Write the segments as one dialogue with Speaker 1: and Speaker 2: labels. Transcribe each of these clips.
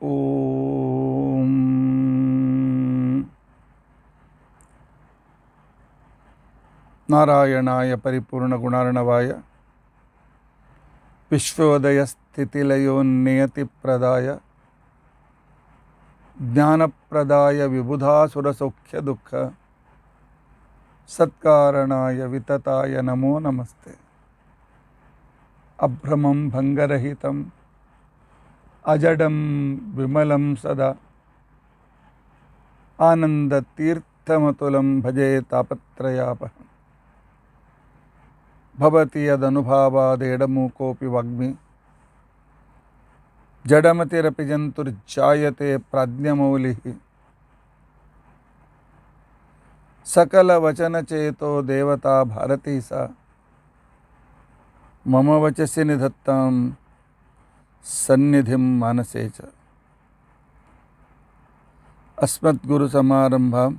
Speaker 1: ओम नारायणाय परिपूर्णगुणार्णवाय विश्वोदयस्थितिलयोन्नियतिप्रदाय ज्ञानप्रदाय विबुधासुरसौख्यदुःख सत्कारणाय वितताय नमो नमस्ते। अभ्रमं भंगरहितं अजडं विमलं सदा आनन्दतीर्थमतुलं भजे तापत्रयापहम्। भवति यदनुभावादेडमूकोऽपि वाग्मी जडमतिरपि जन्तुर्जायते प्राज्ञमौलिः। सकलवचनचेतो देवता भारती सा मम वचसि निधत्तां सन्निधिं मानसे च। अस्मद्गुरुसमारम्भां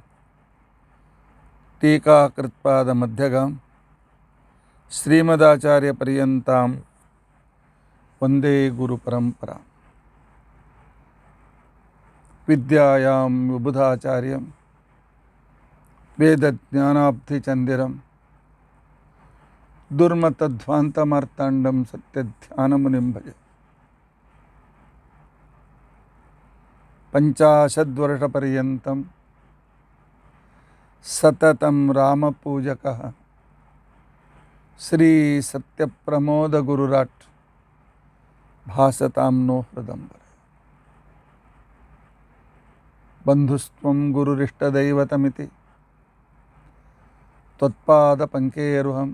Speaker 1: टीकाकृत्पादमध्यगां श्रीमदाचार्यपर्यन्तां वन्दे गुरुपरम्परां। विद्यायां विबुधाचार्यं वेदज्ञानाब्धिचन्दिरं दुर्मतध्वान्तमार्ताण्डं सत्यध्यानमुनिं भजे। 50 वर्षपर्यन्तं सततं रामपूजकः श्री सत्यप्रमोदगुरुराट् भासतां नो हृदम्बरे। बन्धुस्त्वं गुरुरिष्टदैवतमिति त्वत्पादपङ्केरुहं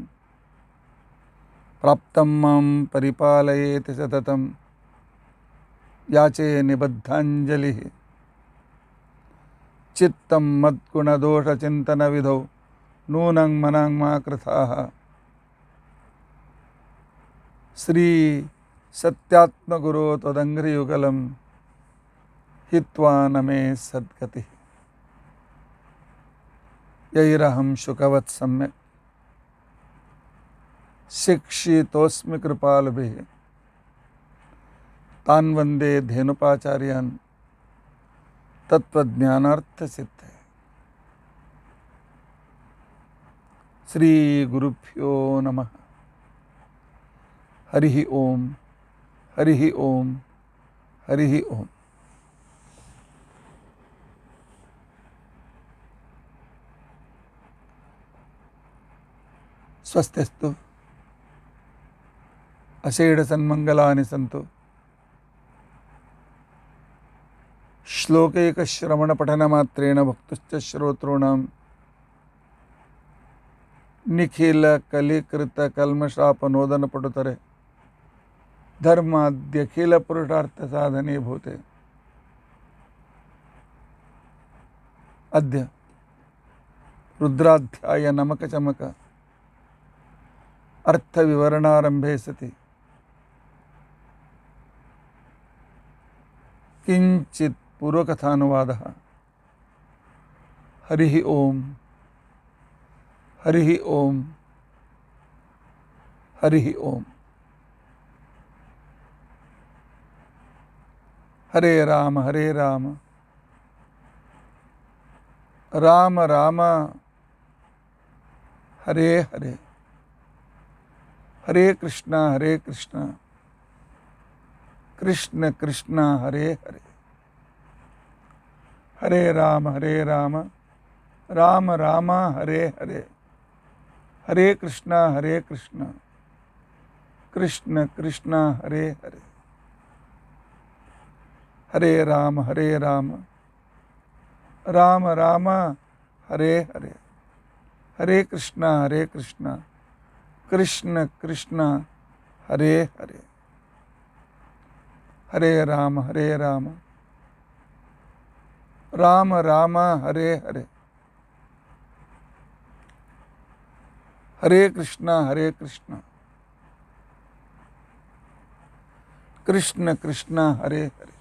Speaker 1: प्राप्तं मां परिपालयेति सततं याचे निबद्धाञ्जलिः। चित्तं मद्गुणदोषचिन्तनविधौ नूनं मनां मा कृथाः। श्री सत्यात्मगुरो त्वदङ्घ्रियुगलं हित्वा न मे सद्गतिः। यैरहं शुकवत् सम्यक् शिक्षितोऽस्मि कृपालुभिः तान् वन्दे धेनुपाचार्यान् तत्त्वज्ञानार्थसिद्धये। श्री गुरुभ्यो नमः। हरिः ओम हरिः ओम हरिः ओम। स्वस्तिस्तु अषेढसन्मङ्गलानि सन्तु। श्लोकैकश्रवणपठनमात्रेण भक्तुश्च श्रोतॄणां निखिलकलिकृतकल्मषापनोदनपटुतरे धर्माद्यखिलपुरुषार्थसाधने भूते। अद्य रुद्राध्याय नमकचमक अर्थविवरणारम्भे सति किञ्चित् पूर्वकथानुवादः। हरिः ओम हरिः ओम हरिः ओम। हरे राम राम राम हरे हरे, हरे कृष्णा कृष्ण कृष्ण हरे हरे। हरे राम राम राम हरे हरे, हरे कृष्णा कृष्ण कृष्ण हरे हरे। हरे राम राम राम हरे हरे, हरे कृष्णा कृष्ण कृष्ण हरे हरे। हरे राम राम राम हरे हरे, हरे कृष्णा कृष्ण कृष्ण हरे हरे।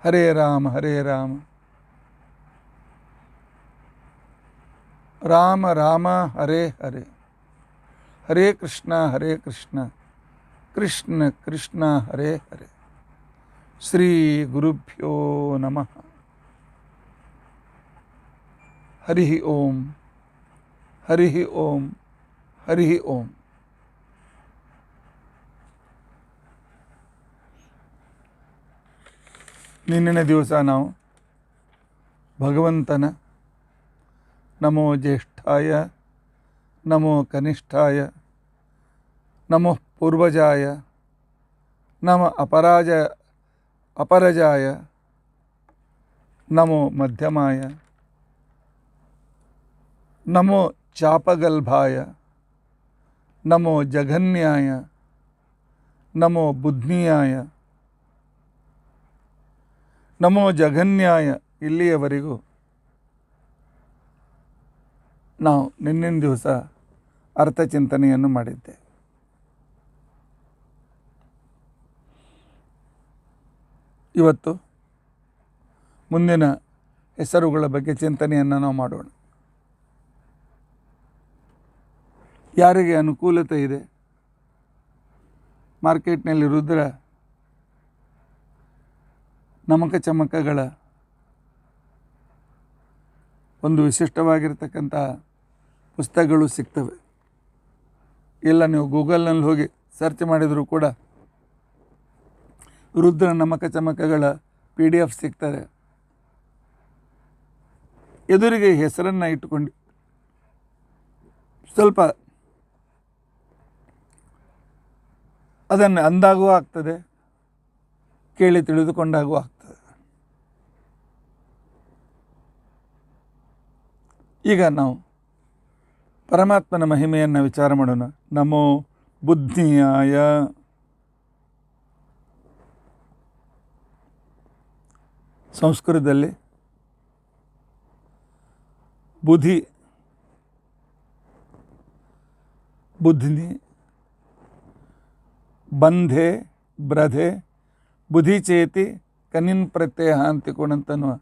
Speaker 1: हरे राम ರಾಮ ರಾಮ ಹರೇ ಹರೇ, ಹರೇ ಕೃಷ್ಣ ಕೃಷ್ಣ ಕೃಷ್ಣ ಹರೇ ಹರೇ. ಶ್ರೀ ಗುರುಭ್ಯೋ ನಮಃ. ಹರಿ ಓಂ, ಹರಿ ಓಂ, ಹರಿ ಓಂ. ನಿನ್ನಿನ ದಿವಸ ನಾವು ಭಗವಂತನ ನಮೋ ಜ್ಯೇಷ್ಠಾಯ ನಮೋ ಕನಿಷ್ಠಾಯ ನಮೋ ಪೂರ್ವಜಾಯ ನಮ ಅಪರಜಾಯ ನಮೋ ಮಧ್ಯಮಾಯ ನಮೋ ಚಾಪಗಲ್ಭಾಯ ನಮೋ ಜಘನ್ಯಾಯ ನಮೋ ಬುದ್ಧಿಯಾಯ ನಮೋ ಜಘನ್ಯಾಯ. ಇಲ್ಲಿಯವರೆಗೂ ನಾವು ನಿನ್ನಿನ ದಿವಸ ಅರ್ಥಚಿಂತನೆಯನ್ನು ಮಾಡಿದ್ದೆ. ಇವತ್ತು ಮುಂದಿನ ಹೆಸರುಗಳ ಬಗ್ಗೆ ಚಿಂತನೆಯನ್ನು ನಾವು ಮಾಡೋಣ. ಯಾರಿಗೆ ಅನುಕೂಲತೆ ಇದೆ, ಮಾರ್ಕೆಟ್ನಲ್ಲಿ ರುದ್ರ ನಮಕ ಚಮಕಗಳ ಒಂದು ವಿಶಿಷ್ಟವಾಗಿರ್ತಕ್ಕಂಥ ಪುಸ್ತಕಗಳು ಸಿಗ್ತವೆ. ಇಲ್ಲ ನೀವು ಗೂಗಲ್ನಲ್ಲಿ ಹೋಗಿ ಸರ್ಚ್ ಮಾಡಿದರೂ ಕೂಡ ರುದ್ರ ನಮಕ ಚಮಕಗಳ PDF ಸಿಗ್ತದೆ. ಎದುರಿಗೆ ಹೆಸರನ್ನು ಇಟ್ಟುಕೊಂಡು ಸ್ವಲ್ಪ ಅದನ್ನು ಅಂದಾಗೂ ಆಗ್ತದೆ, ಕೇಳಿ ತಿಳಿದುಕೊಂಡಾಗೂ ಆಗ್ತದೆ. ಈಗ ನಾವು ಪರಮಾತ್ಮನ ಮಹಿಮೆಯನ್ನು ವಿಚಾರ ಮಾಡೋಣ. ನಮೋ ಬುದ್ಧಿಯಾಯ. ಸಂಸ್ಕೃತದಲ್ಲಿ ಬುದ್ಧಿ, ಬುದ್ಧಿನಿ, ಬಂಧೆ, ಬ್ರಧೆ, ಬುದ್ಧಿಚೇತಿ ಕನಿನ್ ಪ್ರತ್ಯಯ ಅಂತಿಕೊಂಡಂತನ್ನುವ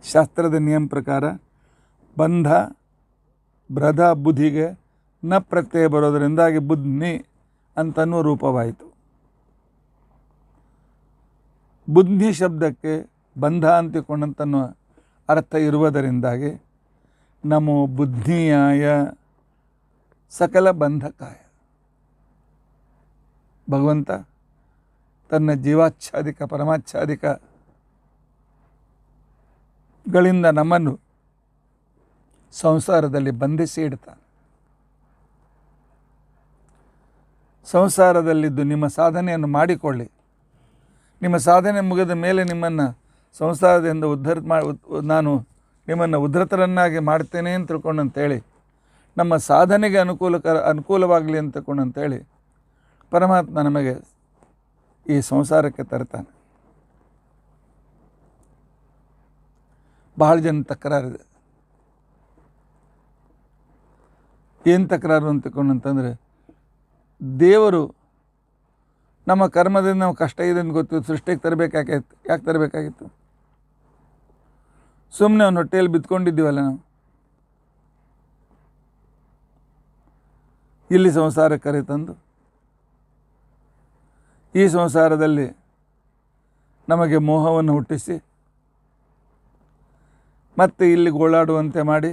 Speaker 1: ಶಾಸ್ತ್ರದ ನಿಯಮ ಪ್ರಕಾರ ಬಂಧ ಬ್ರಧ ಬುದ್ಧಿಗೆ ನ ಪ್ರತ್ಯಯ ಬರೋದರಿಂದಾಗಿ ಬುದ್ಧಿ ಅಂತನ್ನುವ ರೂಪವಾಯಿತು. ಬುದ್ಧಿ ಶಬ್ದಕ್ಕೆ ಬಂಧ ಅಂತಿಕೊಂಡಂತನ್ನುವ ಅರ್ಥ ಇರುವುದರಿಂದಾಗಿ ನಮೋ ಬುದ್ಧಿಯಾಯ ಸಕಲ ಬಂಧಕಾಯ. ಭಗವಂತ ತನ್ನ ಜೀವಾಚ್ಛಾದಿಕ ಪರಮಾಚ್ಛಾದಿಕಗಳಿಂದ ನಮ್ಮನ್ನು ಸಂಸಾರದಲ್ಲಿ ಬಂಧಿಸಿ ಇಡ್ತಾನೆ. ಸಂಸಾರದಲ್ಲಿದ್ದು ನಿಮ್ಮ ಸಾಧನೆಯನ್ನು ಮಾಡಿಕೊಳ್ಳಿ. ನಿಮ್ಮ ಸಾಧನೆ ಮುಗಿದ ಮೇಲೆ ನಿಮ್ಮನ್ನು ಸಂಸಾರದಿಂದ ನಾನು ನಿಮ್ಮನ್ನು ಉದ್ಧತರನ್ನಾಗಿ ಮಾಡ್ತೇನೆ ಅಂತ ತಿಳ್ಕೊಂಡಂತೇಳಿ, ನಮ್ಮ ಸಾಧನೆಗೆ ಅನುಕೂಲವಾಗಲಿ ಅಂತ ತಿಳ್ಕೊಂಡಂತೇಳಿ ಪರಮಾತ್ಮ ನಮಗೆ ಈ ಸಂಸಾರಕ್ಕೆ ತರ್ತಾನೆ. ಬಹಳ ಜನ ತಕರಾರಿದೆ. ಏನು ತಕರಾರು ಅಂತ ತಿಳ್ಕೊಂಡಂತಂದರೆ, ದೇವರು ನಮ್ಮ ಕರ್ಮದಿಂದ ನಾವು ಕಷ್ಟ ಇದೆ ಅಂತ ಗೊತ್ತಿತ್ತು, ಸೃಷ್ಟಿಗೆ ಯಾಕೆ ತರಬೇಕಾಗಿತ್ತು? ಸುಮ್ಮನೆ ಅವನ ಹೊಟ್ಟೆಯಲ್ಲಿ ಬಿತ್ಕೊಂಡಿದ್ದೀವಲ್ಲ ನಾವು. ಇಲ್ಲಿ ಸಂಸಾರ ಕರೆ ತಂದು ಈ ಸಂಸಾರದಲ್ಲಿ ನಮಗೆ ಮೋಹವನ್ನು ಹುಟ್ಟಿಸಿ ಮತ್ತೆ ಇಲ್ಲಿ ಗೋಳಾಡುವಂತೆ ಮಾಡಿ,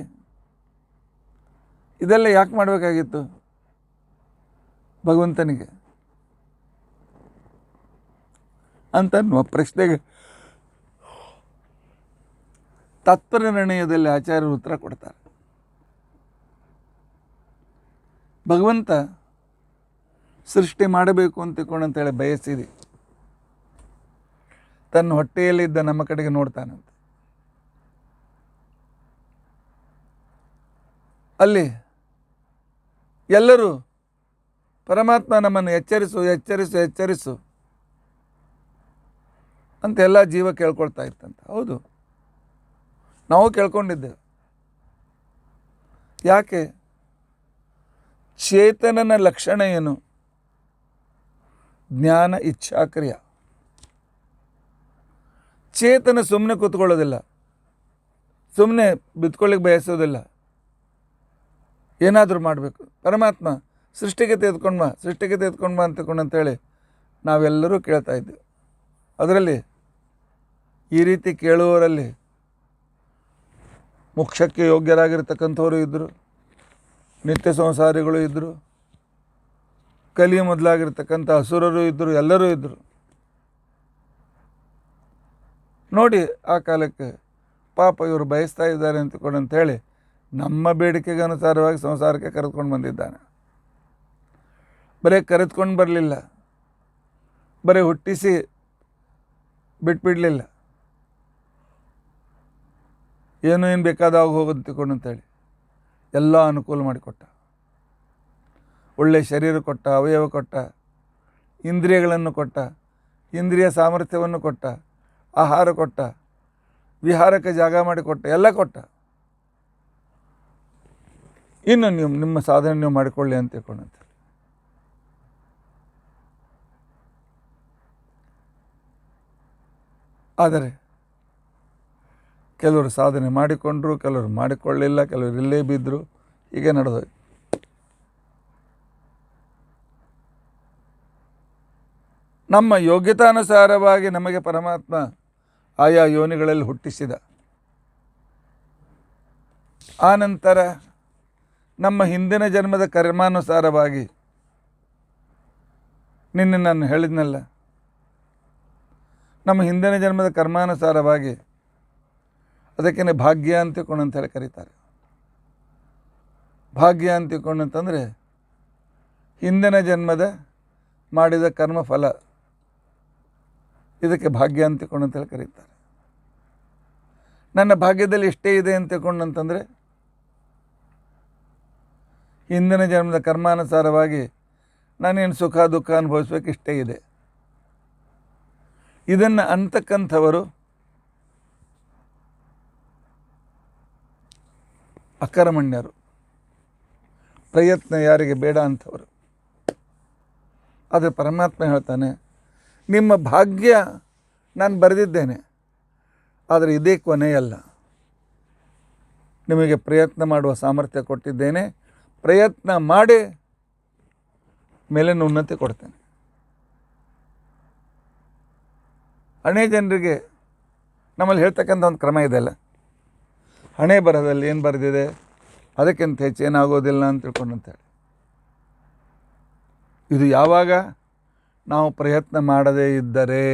Speaker 1: ಇದೆಲ್ಲ ಯಾಕೆ ಮಾಡಬೇಕಾಗಿತ್ತು ಭಗವಂತನಿಗೆ ಅಂತನ್ನುವ ಪ್ರಶ್ನೆಗೆ ತತ್ವನಿರ್ಣಯದಲ್ಲಿ ಆಚಾರ್ಯರು ಉತ್ತರ ಕೊಡ್ತಾರೆ. ಭಗವಂತ ಸೃಷ್ಟಿ ಮಾಡಬೇಕು ಅಂತೇಳಿ ಬಯಸಿದೆ, ತನ್ನ ಹೊಟ್ಟೆಯಲ್ಲಿದ್ದ ನಮ್ಮ ಕಡೆಗೆ ನೋಡ್ತಾನಂತೆ. ಅಲ್ಲಿ ಎಲ್ಲರೂ ಪರಮಾತ್ಮ ನಮ್ಮನ್ನು ಎಚ್ಚರಿಸು ಎಚ್ಚರಿಸು ಎಚ್ಚರಿಸು ಅಂತ ಎಲ್ಲ ಜೀವ ಕೇಳ್ಕೊಳ್ತಾ ಇತ್ತಂತ. ಹೌದು, ನಾವು ಕೇಳ್ಕೊಂಡಿದ್ದೇವೆ. ಯಾಕೆ? ಚೇತನನ ಲಕ್ಷಣ ಏನು? ಜ್ಞಾನ, ಇಚ್ಛಾ, ಕ್ರಿಯಾ. ಚೇತನ ಸುಮ್ಮನೆ ಕೂತ್ಕೊಳ್ಳೋದಿಲ್ಲ, ಸುಮ್ಮನೆ ಬಿತ್ಕೊಳ್ಳಿಕ್ಕೆ ಬಯಸೋದಿಲ್ಲ. ಏನಾದರೂ ಮಾಡಬೇಕು. ಪರಮಾತ್ಮ ಸೃಷ್ಟಿಗೆ ತೆಗೆದುಕೊಂಡು ಬಾ ಅಂತೇಳಿ ನಾವೆಲ್ಲರೂ ಕೇಳ್ತಾ ಇದ್ದೀವಿ. ಅದರಲ್ಲಿ ಈ ರೀತಿ ಕೇಳುವವರಲ್ಲಿ ಮೋಕ್ಷಕ್ಕೆ ಯೋಗ್ಯರಾಗಿರ್ತಕ್ಕಂಥವರು ಇದ್ದರು, ನಿತ್ಯ ಸಂಸಾರಿಗಳು ಇದ್ದರು, ಕಲಿ ಮೊದಲಾಗಿರ್ತಕ್ಕಂಥ ಅಸುರರು ಇದ್ದರು, ಎಲ್ಲರೂ ಇದ್ದರು. ನೋಡಿ ಆ ಕಾಲಕ್ಕೆ ಪಾಪ ಇವರು ಬಯಸ್ತಾ ಇದ್ದಾರೆ ಅಂತೇಳಿ ನಮ್ಮ ಬೇಡಿಕೆಗೆ ಅನುಸಾರವಾಗಿ ಸಂಸಾರಕ್ಕೆ ಕರೆದುಕೊಂಡು ಬಂದಿದ್ದಾನೆ. ಬರೀ ಕರೆದುಕೊಂಡು ಬರಲಿಲ್ಲ, ಬರೀ ಹುಟ್ಟಿಸಿ ಬಿಟ್ಬಿಡಲಿಲ್ಲ. ಏನು ಬೇಕಾದಾಗ ಹೋಗೋದು ತಿಳ್ಕೊಂಡಂತೇಳಿ ಎಲ್ಲ ಅನುಕೂಲ ಮಾಡಿಕೊಟ್ಟ. ಒಳ್ಳೆಯ ಶರೀರ ಕೊಟ್ಟ, ಅವಯವ ಕೊಟ್ಟ, ಇಂದ್ರಿಯಗಳನ್ನು ಕೊಟ್ಟ, ಇಂದ್ರಿಯ ಸಾಮರ್ಥ್ಯವನ್ನು ಕೊಟ್ಟ, ಆಹಾರ ಕೊಟ್ಟ, ವಿಹಾರಕ್ಕೆ ಜಾಗ ಮಾಡಿಕೊಟ್ಟ, ಎಲ್ಲ ಕೊಟ್ಟ. ಇನ್ನು ನೀವು ನಿಮ್ಮ ಸಾಧನೆ ನೀವು ಮಾಡಿಕೊಳ್ಳಿ ಅಂತ ತಿಳ್ಕೊಂಡಂತೆ. ಆದರೆ ಕೆಲವರು ಸಾಧನೆ ಮಾಡಿಕೊಂಡ್ರು, ಕೆಲವರು ಮಾಡಿಕೊಳ್ಳಲಿಲ್ಲ, ಕೆಲವರು ಇಲ್ಲೇ ಬಿದ್ದರು. ಹೀಗೆ ನಡೆದೋಯ್ತು. ನಮ್ಮ ಯೋಗ್ಯತಾನುಸಾರವಾಗಿ ನಮಗೆ ಪರಮಾತ್ಮ ಆಯಾ ಯೋನಿಗಳಲ್ಲಿ ಹುಟ್ಟಿಸಿದ. ಆನಂತರ ನಮ್ಮ ಹಿಂದಿನ ಜನ್ಮದ ಕರ್ಮಾನುಸಾರವಾಗಿ ನಿನ್ನೆ ನಾನು ಹೇಳಿದ್ನಲ್ಲ, ನಮ್ಮ ಹಿಂದಿನ ಜನ್ಮದ ಕರ್ಮಾನುಸಾರವಾಗಿ ಅದಕ್ಕೇ ಭಾಗ್ಯ ಅಂತ ಹೇಳಿ ಕರೀತಾರೆ. ಭಾಗ್ಯ ಅಂತಂದರೆ ಹಿಂದಿನ ಜನ್ಮದ ಮಾಡಿದ ಕರ್ಮಫಲ, ಇದಕ್ಕೆ ಭಾಗ್ಯ ಅಂತ ಹೇಳಿ ಕರೀತಾರೆ. ನನ್ನ ಭಾಗ್ಯದಲ್ಲಿ ಎಷ್ಟೇ ಇದೆ ಅಂತಂದರೆ ಹಿಂದಿನ ಜನ್ಮದ ಕರ್ಮಾನುಸಾರವಾಗಿ ನಾನೇನು ಸುಖ ದುಃಖ ಅನುಭವಿಸ್ಬೇಕು ಇಷ್ಟೇ ಇದೆ. ಇದನ್ನು ಅಂತಕ್ಕಂಥವರು ಅಕರ್ಮಣ್ಯರು, ಪ್ರಯತ್ನ ಯಾರಿಗೆ ಬೇಡ ಅಂಥವರು. ಆದರೆ ಪರಮಾತ್ಮ ಹೇಳ್ತಾನೆ, ನಿಮ್ಮ ಭಾಗ್ಯ ನಾನು ಬರೆದಿದ್ದೇನೆ, ಆದರೆ ಇದೇ ಕೊನೆಯಲ್ಲ. ನಿಮಗೆ ಪ್ರಯತ್ನ ಮಾಡುವ ಸಾಮರ್ಥ್ಯ ಕೊಟ್ಟಿದ್ದೇನೆ. ಪ್ರಯತ್ನ ಮಾಡಿ ಮೇಲಿನ ಉನ್ನತಿ ಕೊಡ್ತೇನೆ. ಅನೇಕ ಜನರಿಗೆ ನಮ್ಮಲ್ಲಿ ಹೇಳ್ತಕ್ಕಂಥ ಒಂದು ಕ್ರಮ ಇದೆಯಲ್ಲ, ಹಣೆ ಬರಹದಲ್ಲಿ ಏನು ಬರೆದಿದೆ ಅದಕ್ಕಿಂತ ಹೆಚ್ಚು ಏನಾಗೋದಿಲ್ಲ ಅಂತ ತಿಳ್ಕೊಂಡಂತೇಳಿ. ಇದು ಯಾವಾಗ ನಾವು ಪ್ರಯತ್ನ ಮಾಡದೇ ಇದ್ದರೆ,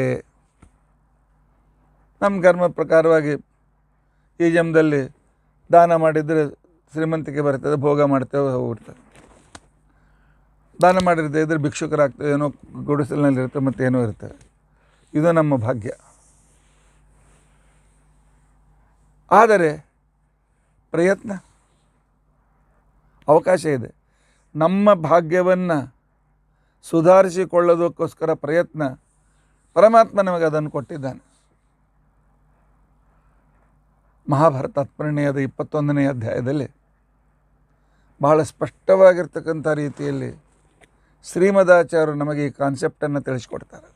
Speaker 1: ನಮ್ಮ ಕರ್ಮ ಪ್ರಕಾರವಾಗಿ ಈ ಜನ್ಮದಲ್ಲಿ ದಾನ ಮಾಡಿದರೆ ಶ್ರೀಮಂತಿಕೆ ಬರ್ತದೆ, ಭೋಗ ಮಾಡ್ತೇವೆ, ಹೋಗ್ಬಿಡ್ತೇವೆ. ದಾನ ಮಾಡಿರದೇ ಇದ್ದರೆ ಭಿಕ್ಷುಕರಾಗ್ತೇವೆ, ಏನೋ ಗುಡಿಸಲಿನಲ್ಲಿರ್ತೇವೆ, ಮತ್ತೇನೋ ಇರ್ತೇವೆ. ಇದು ನಮ್ಮ ಭಾಗ್ಯ. ಆದರೆ ಪ್ರಯತ್ನ ಅವಕಾಶ ಇದೆ. ನಮ್ಮ ಭಾಗ್ಯವನ್ನು ಸುಧಾರಿಸಿಕೊಳ್ಳೋದಕ್ಕೋಸ್ಕರ ಪ್ರಯತ್ನ ಪರಮಾತ್ಮ ನಮಗೆ ಅದನ್ನು ಕೊಟ್ಟಿದ್ದಾನೆ. ಮಹಾಭಾರತ ತಾತ್ಪರ್ಯದ 21ನೇ ಅಧ್ಯಾಯದಲ್ಲಿ ಬಹಳ ಸ್ಪಷ್ಟವಾಗಿರ್ತಕ್ಕಂಥ ರೀತಿಯಲ್ಲಿ ಶ್ರೀಮದಾಚಾರ್ಯರು ನಮಗೆ ಈ ಕಾನ್ಸೆಪ್ಟನ್ನು ತಿಳಿಸ್ಕೊಡ್ತಾರೆ.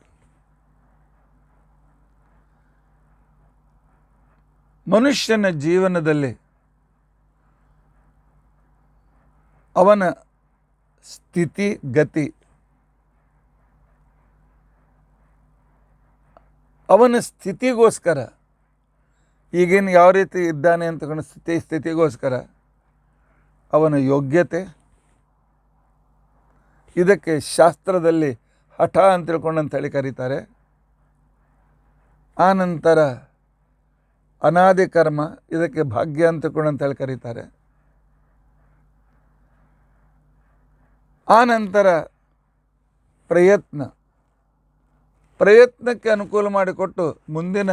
Speaker 1: ಮನುಷ್ಯನ ಜೀವನದಲ್ಲಿ ಅವನ ಸ್ಥಿತಿ ಗತಿ, ಅವನ ಸ್ಥಿತಿಗೋಸ್ಕರ, ಈಗೇನು ಯಾವ ರೀತಿ ಇದ್ದಾನೆ ಅಂತಕೊಂಡು ಸ್ಥಿತಿಗೋಸ್ಕರ ಅವನ ಯೋಗ್ಯತೆ, ಇದಕ್ಕೆ ಶಾಸ್ತ್ರದಲ್ಲಿ ಹಠ ಅಂತ ತಿಳ್ಕೊಂಡಂತೇಳಿ ಕರೀತಾರೆ. ಆನಂತರ ಅನಾದಿ ಕರ್ಮ, ಇದಕ್ಕೆ ಭಾಗ್ಯ ಅಂತ ತಿಳ್ಕೊಂಡಂತೇಳಿ ಕರೀತಾರೆ. ಆನಂತರ ಪ್ರಯತ್ನಕ್ಕೆ ಅನುಕೂಲ ಮಾಡಿಕೊಟ್ಟು ಮುಂದಿನ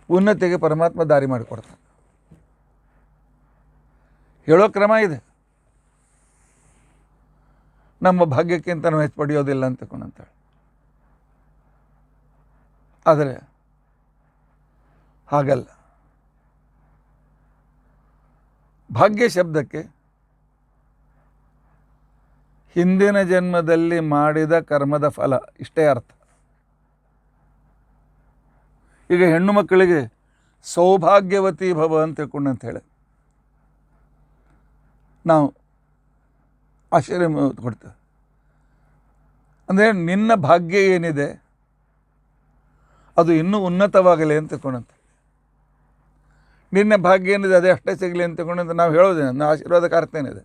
Speaker 1: ಉನ್ನತಿಗೆ ಪರಮಾತ್ಮ ದಾರಿ ಮಾಡಿಕೊಡ್ತಾನೆ. ಹೇಳೋ ಕ್ರಮ ಇದೆ. ನಮ್ಮ ಭಾಗ್ಯಕ್ಕಿಂತ ನಾವು ಹೆಚ್ಚು ಪಡೆಯೋದಿಲ್ಲ ಅಂತಕೊಂಡಂತೇಳಿ. ಆದರೆ ಹಾಗಲ್ಲ. ಭಾಗ್ಯ ಶಬ್ದಕ್ಕೆ ಹಿಂದಿನ ಜನ್ಮದಲ್ಲಿ ಮಾಡಿದ ಕರ್ಮದ ಫಲ, ಇಷ್ಟೇ ಅರ್ಥ. ಈಗ ಹೆಣ್ಣು ಮಕ್ಕಳಿಗೆ ಸೌಭಾಗ್ಯವತಿ ಭವ ಅಂತ ತಿಳ್ಕೊಂಡಂತ ಹೇಳಿ, ನಾವು ಆಶ್ಚರ್ಯ ಕೊಡ್ತೇವೆ. ಅಂದರೆ ನಿನ್ನ ಭಾಗ್ಯ ಏನಿದೆ ಅದು ಇನ್ನೂ ಉನ್ನತವಾಗಲಿ ಅಂತ ತಿಳ್ಕೊಂಡಂತೆ. ನಿನ್ನ ಭಾಗ್ಯ ಏನಿದೆ ಅದೇ ಅಷ್ಟೇ ಸಿಗಲಿ ಅಂತ ತಿಳ್ಕೊಂಡಂತೆ ನಾವು ಹೇಳೋದೇನೆ. ನಾವು ಆಶೀರ್ವಾದಕ್ಕೆ ಅರ್ಥ ಏನಿದೆ?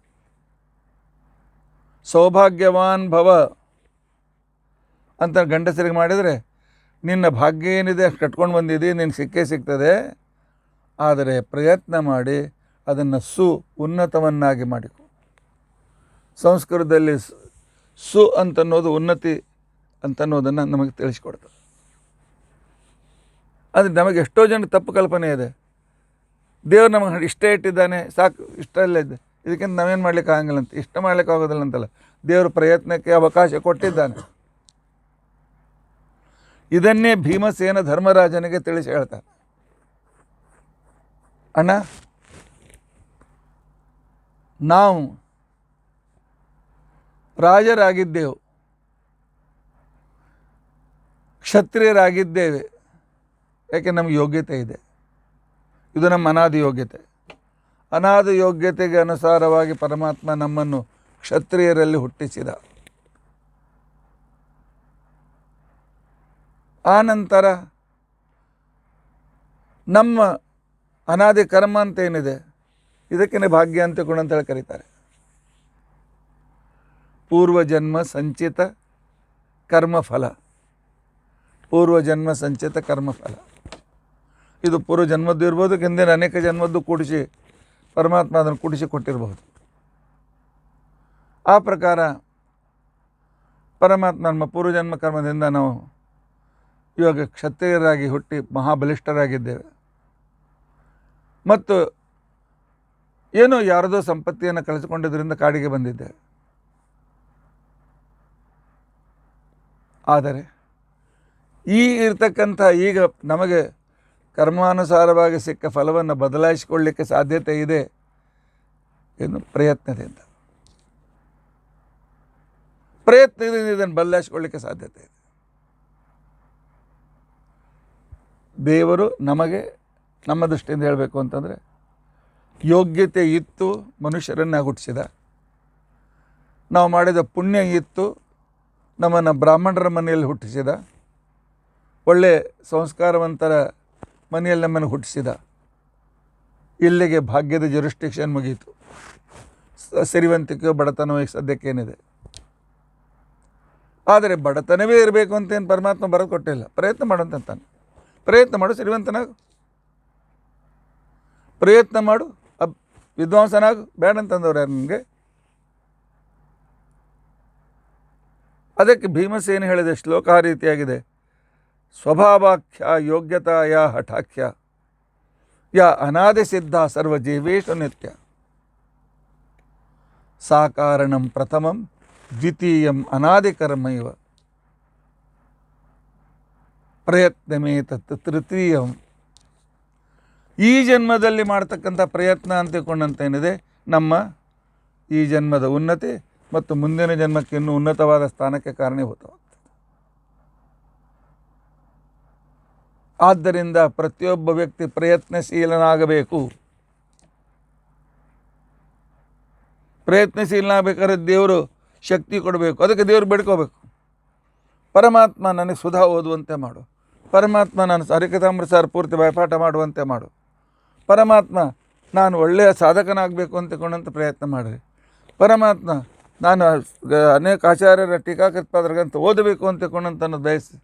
Speaker 1: ಸೌಭಾಗ್ಯವಾನ್ ಭವ ಅಂತ ಗಂಡಸರಿಗೆ ಮಾಡಿದರೆ, ನಿನ್ನ ಭಾಗ್ಯ ಏನಿದೆ ಅಷ್ಟು ಕಟ್ಕೊಂಡು ಬಂದಿದ್ದೀ, ನಿನ್ನ ಸಿಕ್ಕೇ ಸಿಗ್ತದೆ. ಆದರೆ ಪ್ರಯತ್ನ ಮಾಡಿ ಅದನ್ನು ಉನ್ನತವನ್ನಾಗಿ ಮಾಡಿಕೊ. ಸಂಸ್ಕೃತದಲ್ಲಿ ಅಂತನ್ನೋದು ಉನ್ನತಿ ಅಂತನ್ನೋದನ್ನು ನಮಗೆ ತಿಳಿಸ್ಕೊಡ್ತದೆ. ಆದರೆ ನಮಗೆ ಎಷ್ಟೋ ಜನ ತಪ್ಪು ಕಲ್ಪನೆ ಇದೆ. ದೇವ್ರು ನಮಗೆ ಇಷ್ಟೇ ಇಟ್ಟಿದ್ದಾನೆ, ಸಾಕು, ಇಷ್ಟಲ್ಲೇ ಇದೆ, ಇದಕ್ಕಿಂತ ನಾವೇನು ಮಾಡ್ಲಿಕ್ಕೆ ಆಗಂಗಿಲ್ಲ ಅಂತ. ಇಷ್ಟ ಮಾಡ್ಲಿಕ್ಕೆ ಆಗೋದಿಲ್ಲ ಅಂತಲ್ಲ, ದೇವರು ಪ್ರಯತ್ನಕ್ಕೆ ಅವಕಾಶ ಕೊಟ್ಟಿದ್ದಾನೆ. ಇದನ್ನೇ ಭೀಮಸೇನ ಧರ್ಮರಾಜನಿಗೆ ತಿಳಿಸಿ ಹೇಳ್ತಾನೆ, ಅಣ್ಣ, ನಾವು ರಾಜರಾಗಿದ್ದೆವು, ಕ್ಷತ್ರಿಯರಾಗಿದ್ದೇವೆ, ಯಾಕೆ ನಮಗೆ ಯೋಗ್ಯತೆ ಇದೆ. ಇದು ನಮ್ಮ ಅನಾದಿ ಯೋಗ್ಯತೆ. ಅನಾದಿ ಯೋಗ್ಯತೆಗೆ ಅನುಸಾರವಾಗಿ ಪರಮಾತ್ಮ ನಮ್ಮನ್ನು ಕ್ಷತ್ರಿಯರಲ್ಲಿ ಹುಟ್ಟಿಸಿದ. ಆ ನಂತರ ನಮ್ಮ ಅನಾದಿ ಕರ್ಮ ಅಂತ ಏನಿದೆ, ಇದಕ್ಕೇ ಭಾಗ್ಯ ಅಂತ ಅಂತೇಳಿ ಕರೀತಾರೆ. ಪೂರ್ವಜನ್ಮ ಸಂಚಿತ ಕರ್ಮಫಲ. ಪೂರ್ವಜನ್ಮ ಸಂಚಿತ ಕರ್ಮಫಲ. ಇದು ಪೂರ್ವ ಜನ್ಮದ್ದು ಇರ್ಬೋದು, ಹಿಂದಿನ ಅನೇಕ ಜನ್ಮದ್ದು ಕೂಡಿಸಿ ಪರಮಾತ್ಮ ಅದನ್ನು ಕೂಡಿಸಿ ಕೊಟ್ಟಿರಬಹುದು. ಆ ಪ್ರಕಾರ ಪರಮಾತ್ಮ ನಮ್ಮ ಪೂರ್ವಜನ್ಮ ಕರ್ಮದಿಂದ ನಾವು ಇವಾಗ ಕ್ಷತ್ರಿಯರಾಗಿ ಹುಟ್ಟಿ ಮಹಾಬಲಿಷ್ಠರಾಗಿದ್ದೇವೆ. ಮತ್ತು ಏನೋ ಯಾರದೋ ಸಂಪತ್ತಿಯನ್ನು ಕಳೆದುಕೊಂಡಿದ್ದರಿಂದ ಕಾಡಿಗೆ ಬಂದಿದ್ದೇವೆ. ಆದರೆ ಇರ್ತಕ್ಕಂಥ ಈಗ ನಮಗೆ ಕರ್ಮಾನುಸಾರವಾಗಿ ಸಿಕ್ಕ ಫಲವನ್ನು ಬದಲಾಯಿಸಿಕೊಳ್ಳಲಿಕ್ಕೆ ಸಾಧ್ಯತೆ ಇದೆ ಏನು? ಪ್ರಯತ್ನದಿಂದ ಇದನ್ನು ಬದಲಾಯಿಸಿಕೊಳ್ಳಲಿಕ್ಕೆ ಸಾಧ್ಯತೆ ಇದೆ. ದೇವರು ನಮಗೆ, ನಮ್ಮ ದೃಷ್ಟಿಯಿಂದ ಹೇಳಬೇಕು ಅಂತಂದರೆ, ಯೋಗ್ಯತೆ ಇತ್ತು, ಮನುಷ್ಯರನ್ನು ಹುಟ್ಟಿಸಿದ. ನಾವು ಮಾಡಿದ ಪುಣ್ಯ ಇತ್ತು, ನಮ್ಮನ್ನು ಬ್ರಾಹ್ಮಣರ ಮನೆಯಲ್ಲಿ ಹುಟ್ಟಿಸಿದ. ಒಳ್ಳೆಯ ಸಂಸ್ಕಾರವಂತರ ಮನೆಯಲ್ಲಿ ನಮ್ಮನ್ನು ಹುಟ್ಟಿಸಿದ. ಇಲ್ಲಿಗೆ ಭಾಗ್ಯದ ಜುರಿಸ್ಟಿಕ್ಷನ್ ಮುಗೀತು. ಸಿರಿವಂತಿಕೆಯೋ ಬಡತನವೋ ಈಗ ಸದ್ಯಕ್ಕೇನಿದೆ. ಆದರೆ ಬಡತನವೇ ಇರಬೇಕು ಅಂತೇನು ಪರಮಾತ್ಮ ಬರೆದು ಕೊಟ್ಟಿಲ್ಲ. ಪ್ರಯತ್ನ ಮಾಡೋಂತಾನೆ. ಪ್ರಯತ್ನ ಮಾಡು, ಸಿರಿವಂತನಾಗು. ಪ್ರಯತ್ನ ಮಾಡು, ವಿದ್ವಾಂಸನಾಗು. ಬೇಡ ಅಂತಂದವ್ರು ಯಾರು ನನಗೆ? ಅದಕ್ಕೆ ಭೀಮಸೇನ ಹೇಳಿದ ಶ್ಲೋಕ ಆ ರೀತಿಯಾಗಿದೆ. ಸ್ವಭಾವಾಖ್ಯ ಯೋಗ್ಯತಾಯ ಹಠಾಖ್ಯ ಯಾ ಅನಾದಿ ಸಿದ್ಧ ಸರ್ವಜೀವೇಶು ನಿತ್ಯ ಸಾಕಾರಣಂ ಪ್ರಥಮಂ ದ್ವಿತೀಯಂ ಅನಾದಿಕರ್ಮ ಇವ ಪ್ರಯತ್ನಮೇ ತತ್ ತೃತೀಯಂ. ಈ ಜನ್ಮದಲ್ಲಿ ಮಾಡ್ತಕ್ಕಂಥ ಪ್ರಯತ್ನ ಅಂತ ತಿಳ್ಕೊಂಡಂತೇನಿದೆ ನಮ್ಮ ಈ ಜನ್ಮದ ಉನ್ನತಿ ಮತ್ತು ಮುಂದಿನ ಜನ್ಮಕ್ಕೆ ಇನ್ನೂ ಉನ್ನತವಾದ ಸ್ಥಾನಕ್ಕೆ ಕಾರಣೀಭೂತವಾಗ್ತದೆ. ಆದ್ದರಿಂದ ಪ್ರತಿಯೊಬ್ಬ ವ್ಯಕ್ತಿ ಪ್ರಯತ್ನಶೀಲನಾಗಬೇಕು. ಪ್ರಯತ್ನಶೀಲನಾಗಬೇಕಾದ್ರೆ ದೇವರು ಶಕ್ತಿ ಕೊಡಬೇಕು. ಅದಕ್ಕೆ ದೇವರು ಬೇಡ್ಕೋಬೇಕು. ಪರಮಾತ್ಮ ನನಗೆ ಸುಧಾ ಓದುವಂತೆ ಮಾಡು. ಪರಮಾತ್ಮ ನಾನು ಹರಿಕಥಾಮೃತ ಪೂರ್ತಿ ಬಾಯ್ಪಾಠ ಮಾಡುವಂತೆ ಮಾಡು. ಪರಮಾತ್ಮ ನಾನು ಒಳ್ಳೆಯ ಸಾಧಕನಾಗಬೇಕು ಅಂತಕೊಂಡಂತ ಪ್ರಯತ್ನ ಮಾಡಿರಿ. ಪರಮಾತ್ಮ ನಾನು ಅನೇಕ ಆಚಾರ್ಯರ ಟೀಕಾಕೃತ್ಪಾದರಿಗಂತ ಓದಬೇಕು ಅಂತಕೊಂಡಂತ ಬಯಸಿ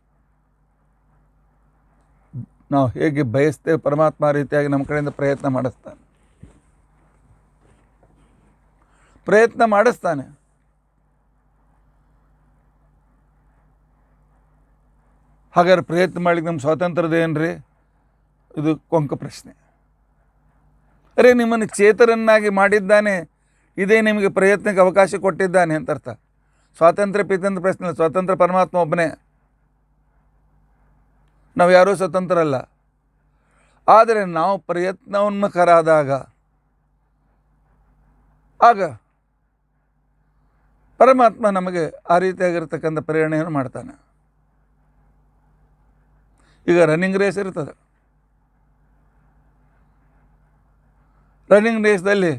Speaker 1: ನಾವು ಹೇಗೆ ಬಯಸ್ತೇವೆ, ಪರಮಾತ್ಮ ರೀತಿಯಾಗಿ ನಮ್ಮ ಕಡೆಯಿಂದ ಪ್ರಯತ್ನ ಮಾಡಿಸ್ತಾನೆ. ಹಾಗಾದ್ರೆ ಪ್ರಯತ್ನ ಮಾಡ್ಲಿಕ್ಕೆ ನಮ್ಮ ಸ್ವಾತಂತ್ರ್ಯದೇನ್ರಿ? ಇದು ಕೊಂಕ ಪ್ರಶ್ನೆ. ಅರೆ, ನಿಮ್ಮನ್ನು ಚೇತರನ್ನಾಗಿ ಮಾಡಿದ್ದಾನೆ, ಇದೇ ನಿಮಗೆ ಪ್ರಯತ್ನಕ್ಕೆ ಅವಕಾಶ ಕೊಟ್ಟಿದ್ದಾನೆ ಅಂತ ಅರ್ಥ. ಸ್ವಾತಂತ್ರ್ಯ ಪಿತಂತ್ರ ಪ್ರಶ್ನೆ ಇಲ್ಲ. ಸ್ವಾತಂತ್ರ್ಯ ಪರಮಾತ್ಮ ಒಬ್ಬನೇ. ನಾವು ಯಾರೂ ಸ್ವತಂತ್ರ ಅಲ್ಲ. ಆದರೆ ನಾವು ಪ್ರಯತ್ನೋನ್ಮುಖರಾದಾಗ ಆಗ ಪರಮಾತ್ಮ ನಮಗೆ ಆ ರೀತಿಯಾಗಿರ್ತಕ್ಕಂಥ ಪ್ರೇರಣೆಯನ್ನು ಮಾಡ್ತಾನೆ. ಈಗ ರನ್ನಿಂಗ್ ರೇಸ್ ಇರ್ತದೆ. ರನ್ನಿಂಗ್ ರೇಸ್ದಲ್ಲಿ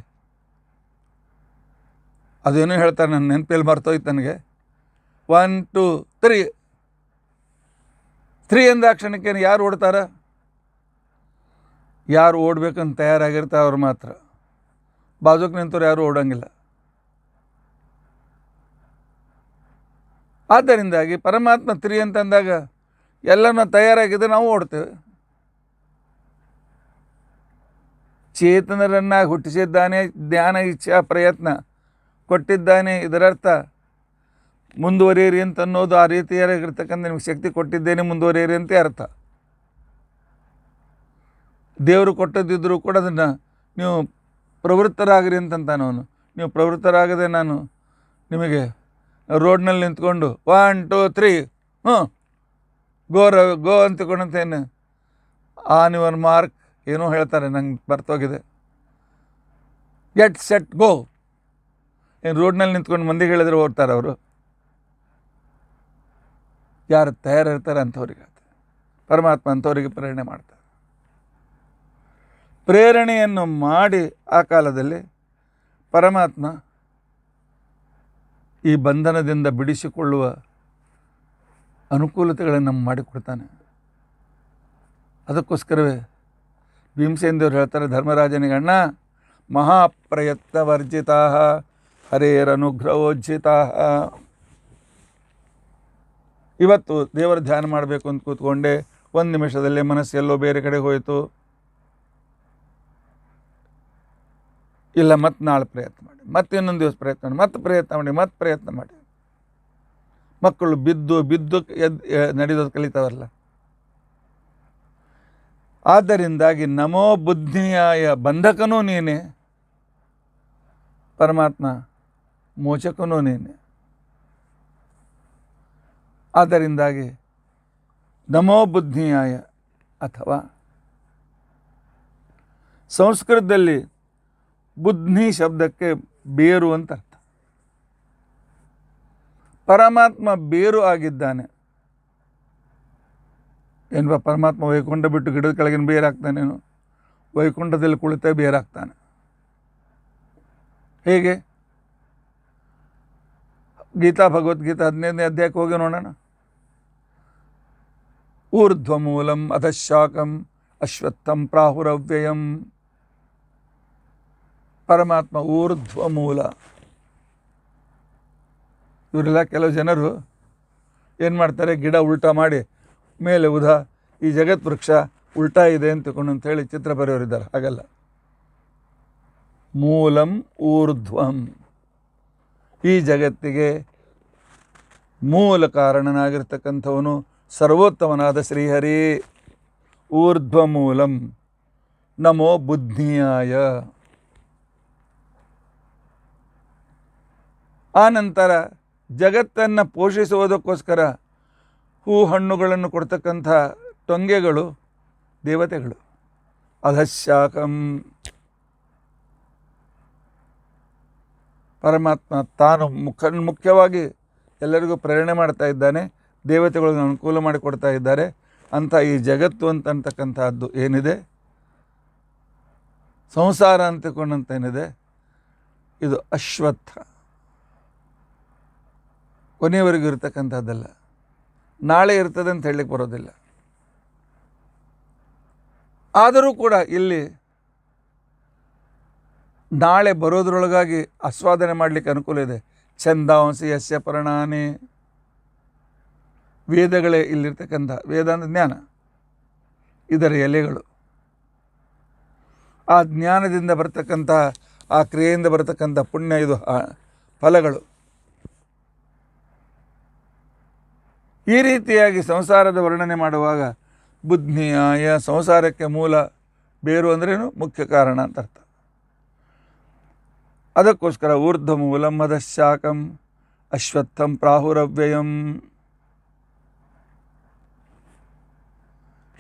Speaker 1: ಅದೇನೋ ಹೇಳ್ತಾರೆ, ನನ್ನ ನೆನಪಲ್ಲಿ ಮರ್ತೋಯ್ತು ನನಗೆ. 1 2 3 3 ಅಂದ ಕ್ಷಣಕ್ಕೆ ಯಾರು ಓಡ್ತಾರ? ಯಾರು ಓಡ್ಬೇಕಂತ ತಯಾರಾಗಿರ್ತಾರೆ ಅವ್ರು ಮಾತ್ರ. ಬಾಜುಕ್ ನಿಂತವ್ರು ಯಾರು ಓಡೋಂಗಿಲ್ಲ. ಆದ್ದರಿಂದಾಗಿ ಪರಮಾತ್ಮ 3 ಅಂತಂದಾಗ ಎಲ್ಲನೂ ತಯಾರಾಗಿದ್ದರೆ ನಾವು ಓಡ್ತೇವೆ. ಚೇತನರನ್ನಾಗಿ ಹುಟ್ಟಿಸಿದ್ದಾನೆ, ಜ್ಞಾನ ಇಚ್ಛಾ ಪ್ರಯತ್ನ ಕೊಟ್ಟಿದ್ದಾನೆ. ಇದರರ್ಥ ಮುಂದುವರಿಯಿರಿ ಅಂತ ಅನ್ನೋದು, ಆ ರೀತಿಯಾಗಿರ್ತಕ್ಕಂಥ ನಿಮಗೆ ಶಕ್ತಿ ಕೊಟ್ಟಿದ್ದೇನೆ ಮುಂದುವರಿಯಿರಿ ಅಂತ ಅರ್ಥ. ದೇವರು ಕೊಟ್ಟದಿದ್ದರೂ ಕೂಡ ಅದನ್ನು ನೀವು ಪ್ರವೃತ್ತರಾಗಿರಿ ಅಂತಂತಾನೆ ಅವನು. ನೀವು ಪ್ರವೃತ್ತರಾಗದೆ ನಾನು ನಿಮಗೆ ರೋಡ್ನಲ್ಲಿ ನಿಂತ್ಕೊಂಡು 1 2 3 ಗೋ ಅಂತಕೊಂಡಂತೇನು ಆನ್ ಯುವರ್ ಮಾರ್ಕ್ ಏನೋ ಹೇಳ್ತಾರೆ, ನಂಗೆ ಬರ್ತೋಗಿದೆ. Get set go. ಏನು ರೋಡ್ನಲ್ಲಿ ನಿಂತ್ಕೊಂಡು ಮಂದಿಗೆ ಹೇಳಿದ್ರೆ ಓಡ್ತಾರೆ ಅವರು? ಯಾರು ತಯಾರಿರ್ತಾರೆ ಅಂಥವ್ರಿಗೆ ಪರಮಾತ್ಮ ಅಂಥವರಿಗೆ ಪ್ರೇರಣೆ ಮಾಡ್ತಾರೆ. ಪ್ರೇರಣೆಯನ್ನು ಮಾಡಿ ಆ ಕಾಲದಲ್ಲಿ ಪರಮಾತ್ಮ ಈ ಬಂಧನದಿಂದ ಬಿಡಿಸಿಕೊಳ್ಳುವ ಅನುಕೂಲತೆಗಳನ್ನು ಮಾಡಿಕೊಡ್ತಾನೆ. ಅದಕ್ಕೋಸ್ಕರವೇ ಭೀಮಸೇನ ದೇವರು ಹೇಳ್ತಾರೆ ಧರ್ಮರಾಜನಿಗೆ, ಅಣ್ಣ ಮಹಾಪ್ರಯತ್ನ ವರ್ಜಿತಾ ಹರೇರನುಗ್ರಹೋಜ್ಜಿತಾ. ಇವತ್ತು ದೇವರ ಧ್ಯಾನ ಮಾಡಬೇಕು ಅಂತ ಕೂತ್ಕೊಂಡೆ, 1 ನಿಮಿಷದಲ್ಲೇ ಮನಸ್ಸು ಎಲ್ಲೋ ಬೇರೆ ಕಡೆ ಹೋಯಿತು. ಇಲ್ಲ, ಮತ್ತೆ ನಾಳೆ ಪ್ರಯತ್ನ ಮಾಡಿ, ಮತ್ತೆ ಇನ್ನೊಂದು ದಿವಸ ಪ್ರಯತ್ನ ಮಾಡಿ, ಮತ್ತೆ ಪ್ರಯತ್ನ ಮಾಡಿ. ಮಕ್ಕಳು ಬಿದ್ದು ನಡೆಯೋದು ಕಲಿತಾವಲ್ಲ. ಆದ್ದರಿಂದಾಗಿ ನಮೋ ಬುದ್ಧಿಯಾಯ ಬಂಧಕನೂ ನೀನೆ, ಪರಮಾತ್ಮ ಮೋಚಕನೂ ನೀನೆ. ಆದ್ದರಿಂದಾಗಿ ನಮೋ ಬುದ್ಧಿಯಾಯ, ಅಥವಾ ಸಂಸ್ಕೃತದಲ್ಲಿ ಬುದ್ಧಿ ಶಬ್ದಕ್ಕೆ ಬೇರು ಅಂತ ಅರ್ಥ. ಪರಮಾತ್ಮ ಬೇರು ಆಗಿದ್ದಾನೆ. ಏನಪ್ಪ, ಪರಮಾತ್ಮ ವೈಕುಂಠ ಬಿಟ್ಟು ಗಿಡದ ಕೆಳಗಿನ ಬೇರಾಗ್ತಾನೇನು? ವೈಕುಂಠದಲ್ಲಿ ಕುಳಿತೇ ಬೇರಾಗ್ತಾನೆ. ಹೇಗೆ? ಗೀತಾ ಭಗವದ್ಗೀತಾ 15ನೇ ಅಧ್ಯಾಯಕ್ಕೆ ಹೋಗಿ ನೋಡೋಣ. ಊರ್ಧ್ವಮೂಲಂ ಅಧಃಶಾಖಂ ಅಶ್ವತ್ಥಂ ಪ್ರಾಹುರವ್ಯಯಂ. ಪರಮಾತ್ಮ ಊರ್ಧ್ವ ಮೂಲ. ಇವರೆಲ್ಲ ಕೆಲವು ಜನರು ಏನು ಮಾಡ್ತಾರೆ, ಗಿಡ ಉಲ್ಟಾ ಮಾಡಿ ಮೇಲೆ ಈ ಜಗತ್ ವೃಕ್ಷ ಉಲ್ಟಾ ಇದೆ ಅಂತ ಹೇಳಿ ಚಿತ್ರ ಬರೆಯೋರಿದ್ದಾರೆ. ಹಾಗಲ್ಲ. ಮೂಲಂ ಊರ್ಧ್ವಂ. ಈ ಜಗತ್ತಿಗೆ ಮೂಲ ಕಾರಣನಾಗಿರ್ತಕ್ಕಂಥವನು ಸರ್ವೋತ್ತಮನಾದ ಶ್ರೀಹರಿ. ಊರ್ಧ್ವ ಮೂಲಂ ನಮೋ ಬುದ್ಧಿಯಾಯ. ಆ ನಂತರ ಜಗತ್ತನ್ನು ಪೋಷಿಸುವುದಕ್ಕೋಸ್ಕರ ಹೂ ಹಣ್ಣುಗಳನ್ನು ಕೊಡ್ತಕ್ಕಂಥ ಟೊಂಗೆಗಳು ದೇವತೆಗಳು. ಅಧಃಶಾಖಂ. ಪರಮಾತ್ಮ ತಾನು ಮುಖ್ಯವಾಗಿ ಎಲ್ಲರಿಗೂ ಪ್ರೇರಣೆ ಮಾಡ್ತಾ ಇದ್ದಾನೆ. ದೇವತೆಗಳನ್ನು ಅನುಕೂಲ ಮಾಡಿಕೊಡ್ತಾ ಇದ್ದಾರೆ. ಅಂಥ ಈ ಜಗತ್ತು ಅಂತಕ್ಕಂಥದ್ದು ಏನಿದೆ, ಸಂಸಾರ ಅಂತಕೊಂಡಂತೇನಿದೆ, ಇದು ಅಶ್ವತ್ಥ, ಕೊನೆಯವರೆಗೂ ಇರ್ತಕ್ಕಂಥದ್ದಲ್ಲ. ನಾಳೆ ಇರ್ತದೆ ಅಂತ ಹೇಳಲಿಕ್ಕೆ ಬರೋದಿಲ್ಲ. ಆದರೂ ಕೂಡ ಇಲ್ಲಿ ನಾಳೆ ಬರೋದ್ರೊಳಗಾಗಿ ಆಸ್ವಾದನೆ ಮಾಡಲಿಕ್ಕೆ ಅನುಕೂಲ ಇದೆ. ಛಂದಾಂಸಿ ಯಸ್ಯ ಪರ್ಣಾನಿ. ವೇದಗಳೇ ಇಲ್ಲಿರ್ತಕ್ಕಂಥ, ವೇದ ಅಂದರೆ ಜ್ಞಾನ, ಇದರ ಎಲೆಗಳು. ಆ ಜ್ಞಾನದಿಂದ ಬರ್ತಕ್ಕಂಥ, ಆ ಕ್ರಿಯೆಯಿಂದ ಬರ್ತಕ್ಕಂಥ ಪುಣ್ಯ, ಇದು ಫಲಗಳು. ಈ ರೀತಿಯಾಗಿ ಸಂಸಾರದ ವರ್ಣನೆ ಮಾಡುವಾಗ ಬುದ್ಧಿಯಾಯ, ಸಂಸಾರಕ್ಕೆ ಮೂಲ ಬೇರು ಅಂದ್ರೇನು, ಮುಖ್ಯ ಕಾರಣ ಅಂತ ಅರ್ಥ. ಅದಕ್ಕೋಸ್ಕರ ಊರ್ಧ್ವ ಮೂಲಂ ಅಧಃಶಾಖಂ ಅಶ್ವತ್ಥಂ ಪ್ರಾಹುರವ್ಯಯಂ.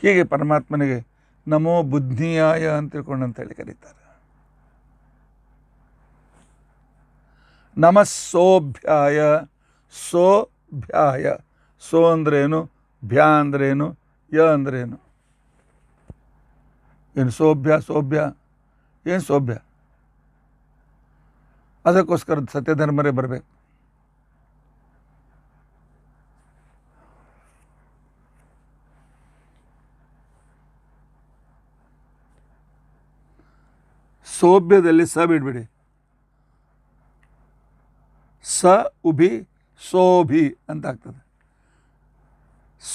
Speaker 1: ಹೀಗೆ ಪರಮಾತ್ಮನಿಗೆ ನಮೋ ಬುದ್ಧಿಯಾಯ ಅಂತ ತಿಳ್ಕೊಂಡಂತೇಳಿ ಕರೀತಾರೆ. ನಮಃ ಸೋಭ್ಯಾಯ. ಸೋಭ್ಯಾಯ. ಸೋ ಅಂದ್ರೇನು, ಭ್ಯಾ ಅಂದ್ರೇನು, ಯ ಅಂದ್ರೇನು? ಏನು ಸೋಭ್ಯ? ಏನು ಸೋಭ್ಯ? ಅದಕ್ಕೋಸ್ಕರ ಸತ್ಯಧರ್ಮರೇ ಬರಬೇಕು. ಸೋಭ್ಯದಲ್ಲಿ ಸ ಬಿಡ್ಬಿಡಿ. ಸ ಉಭಿ ಸೋಭಿ ಅಂತ ಆಗ್ತದೆ.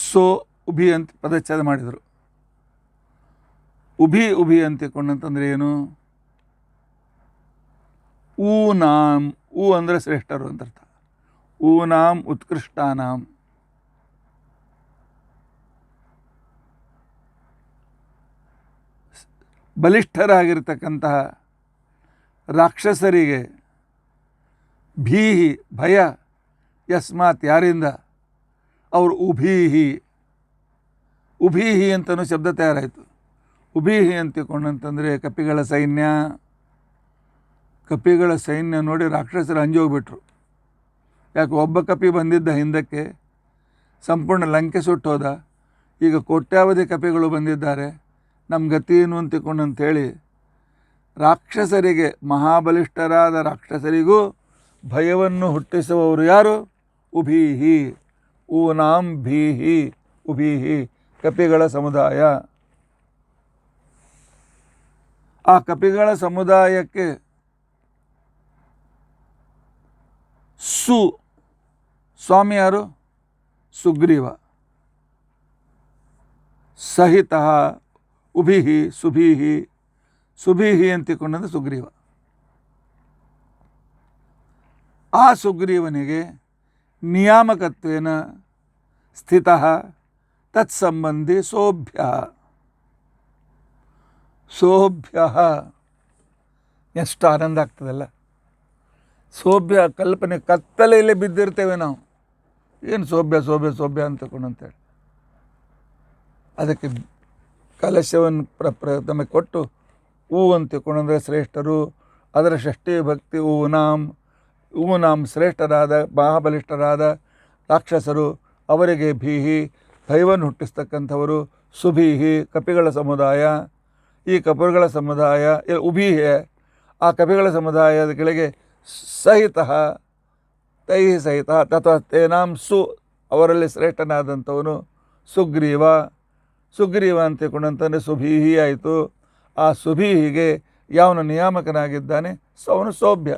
Speaker 1: ಸೋ ಉಭಿ ಅಂತ ಪದಚ್ಛೇದ ಮಾಡಿದರು. ಉಭಿ ಉಭಿ ಅಂತಿಕೊಂಡಂತಂದ್ರೆ ಏನು? ಊನಾಂ, ಊ ಅಂದರೆ ಶ್ರೇಷ್ಠರು ಅಂತ ಅರ್ಥ. ಊನಾಂ ಉತ್ಕೃಷ್ಟಾನಾಂ. ಬಲಿಷ್ಠರಾಗಿರ್ತಕ್ಕಂತಹ ರಾಕ್ಷಸರಿಗೆ ಭೀಹಿ ಭಯ, ಯಸ್ಮಾತ್ ಯಾರಿಂದ, ಅವರು ಉಭೀಹಿ, ಉಭೀಹಿ ಅಂತಲೂ ಶಬ್ದ ತಯಾರಾಯಿತು. ಉಭೀಹಿ ಅಂತಿಕೊಂಡಂತಂದರೆ ಕಪಿಗಳ ಸೈನ್ಯ. ಕಪಿಗಳ ಸೈನ್ಯ ನೋಡಿ ರಾಕ್ಷಸರು ಅಂಜೋಗ್ಬಿಟ್ರು. ಯಾಕೆ? ಒಬ್ಬ ಕಪಿ ಬಂದಿದ್ದ ಹಿಂದಕ್ಕೆ, ಸಂಪೂರ್ಣ ಲಂಕೆ ಸುಟ್ಟೋದ. ಈಗ ಕೋಟ್ಯಾವಧಿ ಕಪಿಗಳು ಬಂದಿದ್ದಾರೆ, ನಮ್ಮ ಗತಿ ಏನು ಅಂತಿಕೊಂಡಂಥೇಳಿ ರಾಕ್ಷಸರಿಗೆ, ಮಹಾಬಲಿಷ್ಠರಾದ ರಾಕ್ಷಸರಿಗೂ ಭಯವನ್ನು ಹುಟ್ಟಿಸುವವರು ಯಾರು? ಉಭೀಹಿ. ಊನಾಂ ಭೀಹಿ ಉಭೀಹಿ, ಕಪಿಗಳ ಸಮುದಾಯ. ಆ ಕಪಿಗಳ ಸಮುದಾಯಕ್ಕೆ ಸ್ವಾಮಿ ಯಾರು? ಸುಗ್ರೀವ. ಸಹಿತ ಉಭೀಹಿ ಸುಭೀಹಿ, ಸುಭೀಹಿ ಅಂತಿಕೊಂಡಂದ್ರೆ ಸುಗ್ರೀವ. ಆ ಸುಗ್ರೀವನಿಗೆ ನಿಯಾಮಕತ್ವೇನ ಸ್ಥಿತ ತತ್ಸಂಬಂಧಿ ಸೋಭ್ಯ. ಸೋಭ್ಯ ಎಷ್ಟು ಆನಂದ ಆಗ್ತದಲ್ಲ. ಸೋಭ್ಯ ಕಲ್ಪನೆ, ಕತ್ತಲೆಯಲ್ಲಿ ಬಿದ್ದಿರ್ತೇವೆ ನಾವು. ಏನು ಸೋಭ್ಯ ಸೋಭ್ಯ ಸೋಭ್ಯ ಅಂತಕೊಂಡಂತೇಳಿ ಅದಕ್ಕೆ ಕಲಶವನ್ನು ಪ್ರಥಮೆ ಕೊಟ್ಟು ಹೂ ಅಂತಿಕೊಂಡಂದರೆ ಶ್ರೇಷ್ಠರು. ಅದರ ಷಷ್ಠಿ ಭಕ್ತಿ ಊನಾಂ. ಊನಾಂ ಶ್ರೇಷ್ಠರಾದ ಮಹಾಬಲಿಷ್ಠರಾದ ರಾಕ್ಷಸರು, ಅವರಿಗೆ ಭೀಹಿ ಭಯವನ್ನು ಹುಟ್ಟಿಸ್ತಕ್ಕಂಥವರು. ಸುಭೀಹಿ ಕಪಿಗಳ ಸಮುದಾಯ. ಈ ಕಪಿಗಳ ಸಮುದಾಯ ಉಭೀಹಿ, ಆ ಕಪಿಗಳ ಸಮುದಾಯದ ಕೆಳಗೆ ಸಹಿತ ತೈ ಸಹಿತ ತಥಾ ತೇನಾಂ ಅವರಲ್ಲಿ ಶ್ರೇಷ್ಠನಾದಂಥವನು ಸುಗ್ರೀವ. ಸುಗ್ರೀವ ಅಂತಿಕೊಂಡಂತಂದರೆ ಸುಭೀಹಿ ಆಯಿತು. ಆ ಸುಭೀಹಿಗೆ ಯಾವನು ನಿಯಾಮಕನಾಗಿದ್ದಾನೆ ಅವನು ಸೋಭ್ಯ.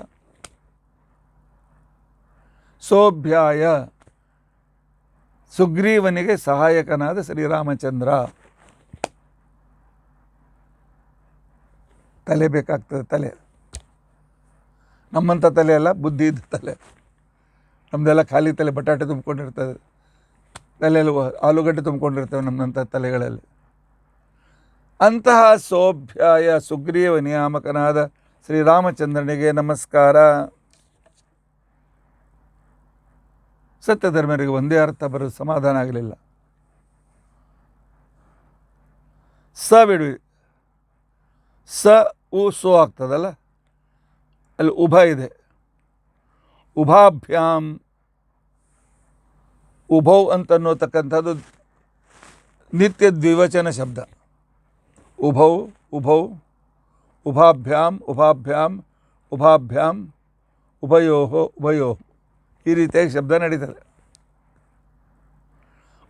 Speaker 1: ಸೋಭ್ಯಾಯ, ಸುಗ್ರೀವನಿಗೆ ಸಹಾಯಕನಾದ ಶ್ರೀರಾಮಚಂದ್ರ. ತಲೆ ಬೇಕಾಗ್ತದೆ. ತಲೆ ನಮ್ಮಂಥ ತಲೆ ಅಲ್ಲ, ಬುದ್ಧಿ ಇದ್ದ ತಲೆ. ನಮ್ಮದೆಲ್ಲ ಖಾಲಿ ತಲೆ, ಬಟಾಟೆ ತುಂಬಿಕೊಂಡಿರ್ತದೆ. ತಲೆಯಲ್ಲಿ ಆಲೂಗಡ್ಡೆ ತುಂಬಿಕೊಂಡಿರ್ತೇವೆ ನಮ್ಮಂಥ ತಲೆಗಳಲ್ಲಿ. ಅಂತಹ ಸೋಭ್ಯಾಯ ಸುಗ್ರೀವ ನಿಯಾಮಕನಾದ ಶ್ರೀರಾಮಚಂದ್ರನಿಗೆ ನಮಸ್ಕಾರ. ಸತ್ಯಧರ್ಮರಿಗೆ ಒಂದೇ ಅರ್ಥ ಬರೋದು ಸಮಾಧಾನ ಆಗಲಿಲ್ಲ. ಸ ಬಿಡುವಿ. ಸ ಉ ಸೋ ಆಗ್ತದಲ್ಲ, ಅಲ್ಲಿ ಉಭ ಇದೆ. ಉಭಾಭ್ಯಾಂ, ಉಭೌ ಅಂತನ್ನೋತಕ್ಕಂಥದ್ದು ನಿತ್ಯ ದ್ವಿವಚನ ಶಬ್ದ. ಉಭೌ ಉಭೌ, ಉಭಾಭ್ಯಾಂ ಉಭಾಭ್ಯಾಂ ಉಭಾಭ್ಯಾಂ, ಉಭಯೋ ಉಭಯೋ, ಈ ರೀತಿಯಾಗಿ ಶಬ್ದ ನಡೀತದೆ.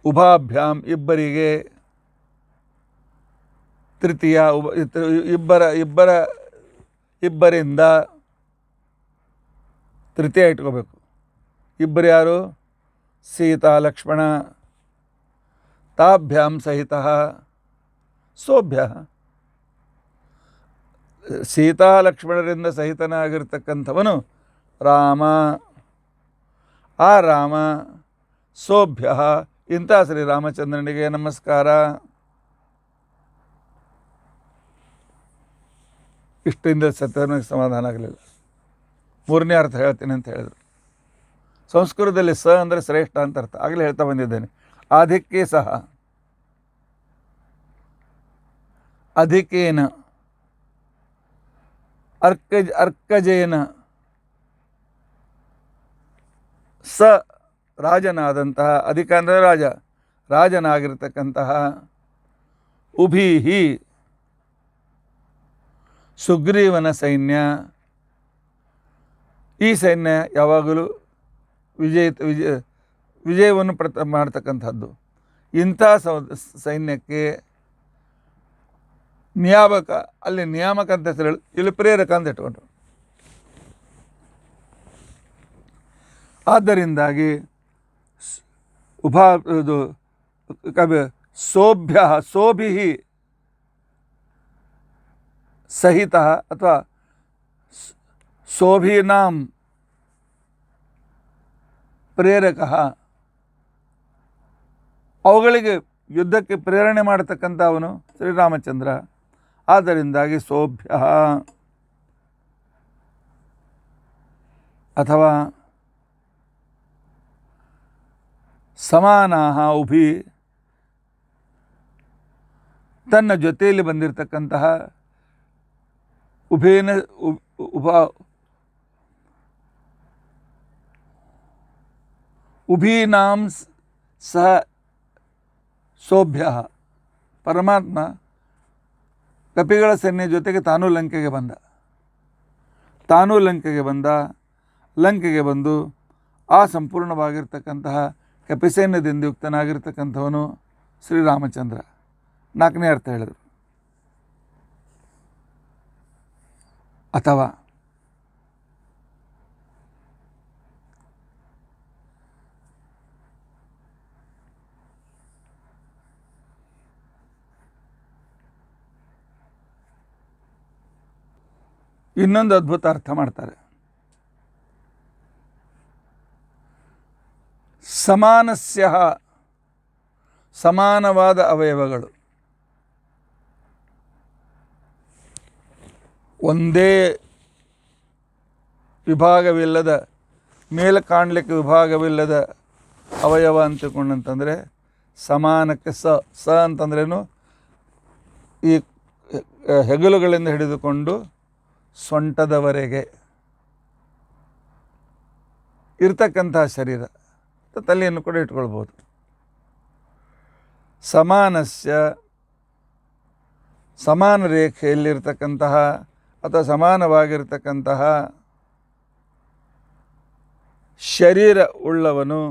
Speaker 1: ಉಭಾಭ್ಯಾಂ ಇಬ್ಬರಿಗೆ, ತೃತೀಯ ಇಬ್ಬರಿಂದ, ತೃತೀಯ ಇಟ್ಕೋಬೇಕು. ಇಬ್ಬರು ಯಾರು? ಸೀತಾ ಲಕ್ಷ್ಮಣ. ತಾಭ್ಯಾಂ ಸಹಿತ ಸೋಭ್ಯ. ಸೀತಾ ಲಕ್ಷ್ಮಣರಿಂದ ಸಹಿತನಾಗಿರ್ತಕ್ಕಂಥವನು ರಾಮ. ಆ ರಾಮ ಸೋಭ್ಯ, ಇಂಥ ಶ್ರೀರಾಮಚಂದ್ರನಿಗೆ ನಮಸ್ಕಾರ. ಇಷ್ಟಿಂದ ಸತ್ಯನಿಗೆ ಸಮಾಧಾನ ಆಗಲಿಲ್ಲ. ಮೂರನೇ ಅರ್ಥ ಹೇಳ್ತೀನಿ ಅಂತ ಹೇಳಿದರು. ಸಂಸ್ಕೃತದಲ್ಲಿ ಸ ಅಂದರೆ ಶ್ರೇಷ್ಠ ಅಂತ ಅರ್ಥ. ಆಗಲೇ ಹೇಳ್ತಾ ಬಂದಿದ್ದೇನೆ. ಆಧಿಕ್ಯ ಸಹ, ಅಧಿಕೇನ, ಅರ್ಕಜೇನ, ಸ ರಾಜನಾದಂತಹ, ಅಧಿಕ ಅಂದರೆ ರಾಜ, ರಾಜನಾಗಿರ್ತಕ್ಕಂತಹ ಉಭೀಹಿ ಸುಗ್ರೀವನ ಸೈನ್ಯ, ಈ ಸೈನ್ಯ ಯಾವಾಗಲೂ ವಿಜಯವನ್ನು ಮಾಡ್ತಕ್ಕಂಥದ್ದು. ಇಂಥ ಸೈನ್ಯಕ್ಕೆ ನಿಯಾಮಕ, ಅಲ್ಲಿ ನಿಯಾಮಕ ಅಂತ ಹೆಸರು, ಇಲ್ಲಿ ಪ್ರೇರಕ ಅಂತ ಇಟ್ಕೊಂಡ್ರು. ಆದ್ದರಿಂದಾಗಿ ಇದು ಸೋಭಿ ಸಹಿತ ಅಥವಾ ಸೋಭೀನಾಂ ಪ್ರೇರಕ, ಅವುಗಳಿಗೆ ಯುದ್ಧಕ್ಕೆ ಪ್ರೇರಣೆ ಮಾಡತಕ್ಕಂಥವನು ಶ್ರೀರಾಮಚಂದ್ರ. ಆದ್ದರಿಂದಾಗಿ ಸೋಭ್ಯ ಅಥವಾ ಸಮಾನಾಹ ಉಭಿ, ತನ್ನ ಜೊತೆಯಲ್ಲಿ ಬಂದಿರತಕ್ಕಂತಹ ಉಭೀನಾಂ ಸಹ ಸೋಭ್ಯ. ಪರಮಾತ್ಮ ಕಪಿಗಳ ಸೈನ್ಯ ಜೊತೆಗೆ ತಾನೂ ಲಂಕೆಗೆ ಬಂದ. ಲಂಕೆಗೆ ಬಂದು ಆ ಸಂಪೂರ್ಣವಾಗಿರ್ತಕ್ಕಂತಹ ಕಪಿಸೈನ್ಯದಿಂದ ಯುಕ್ತನಾಗಿರ್ತಕ್ಕಂಥವನು ಶ್ರೀರಾಮಚಂದ್ರ. 4ನೇ ಅರ್ಥ ಹೇಳಿದರು. ಅಥವಾ ಇನ್ನೊಂದು ಅದ್ಭುತ ಅರ್ಥ ಮಾಡ್ತಾರೆ. ಸಮಾನಸ್ಯ, ಸಮಾನವಾದ ಅವಯವಗಳು, ಒಂದೇ ವಿಭಾಗವಿಲ್ಲದ, ಮೇಲೆ ಕಾಣಲಿಕ್ಕೆ ವಿಭಾಗವಿಲ್ಲದ ಅವಯವ ಅಂತಕೊಂಡಂತಂದರೆ ಸಮಾನಕ್ಕೆ ಸ ಅಂತಂದ್ರೇನು, ಈ ಹೆಗಲುಗಳಿಂದ ಹಿಡಿದುಕೊಂಡು ಸೊಂಟದವರೆಗೆ ಇರ್ತಕ್ಕಂತಹ ಶರೀರ, ತಲೆಯನ್ನು ಕೂಡ ಇಟ್ಕೊಳ್ಬೋದು. ಸಮಾನಸ್ಯ, ಸಮಾನ ರೇಖೆಯಲ್ಲಿರ್ತಕ್ಕಂತಹ ಅಥವಾ ಸಮಾನವಾಗಿರ್ತಕ್ಕಂತಹ ಶರೀರ ಉಳ್ಳವನು,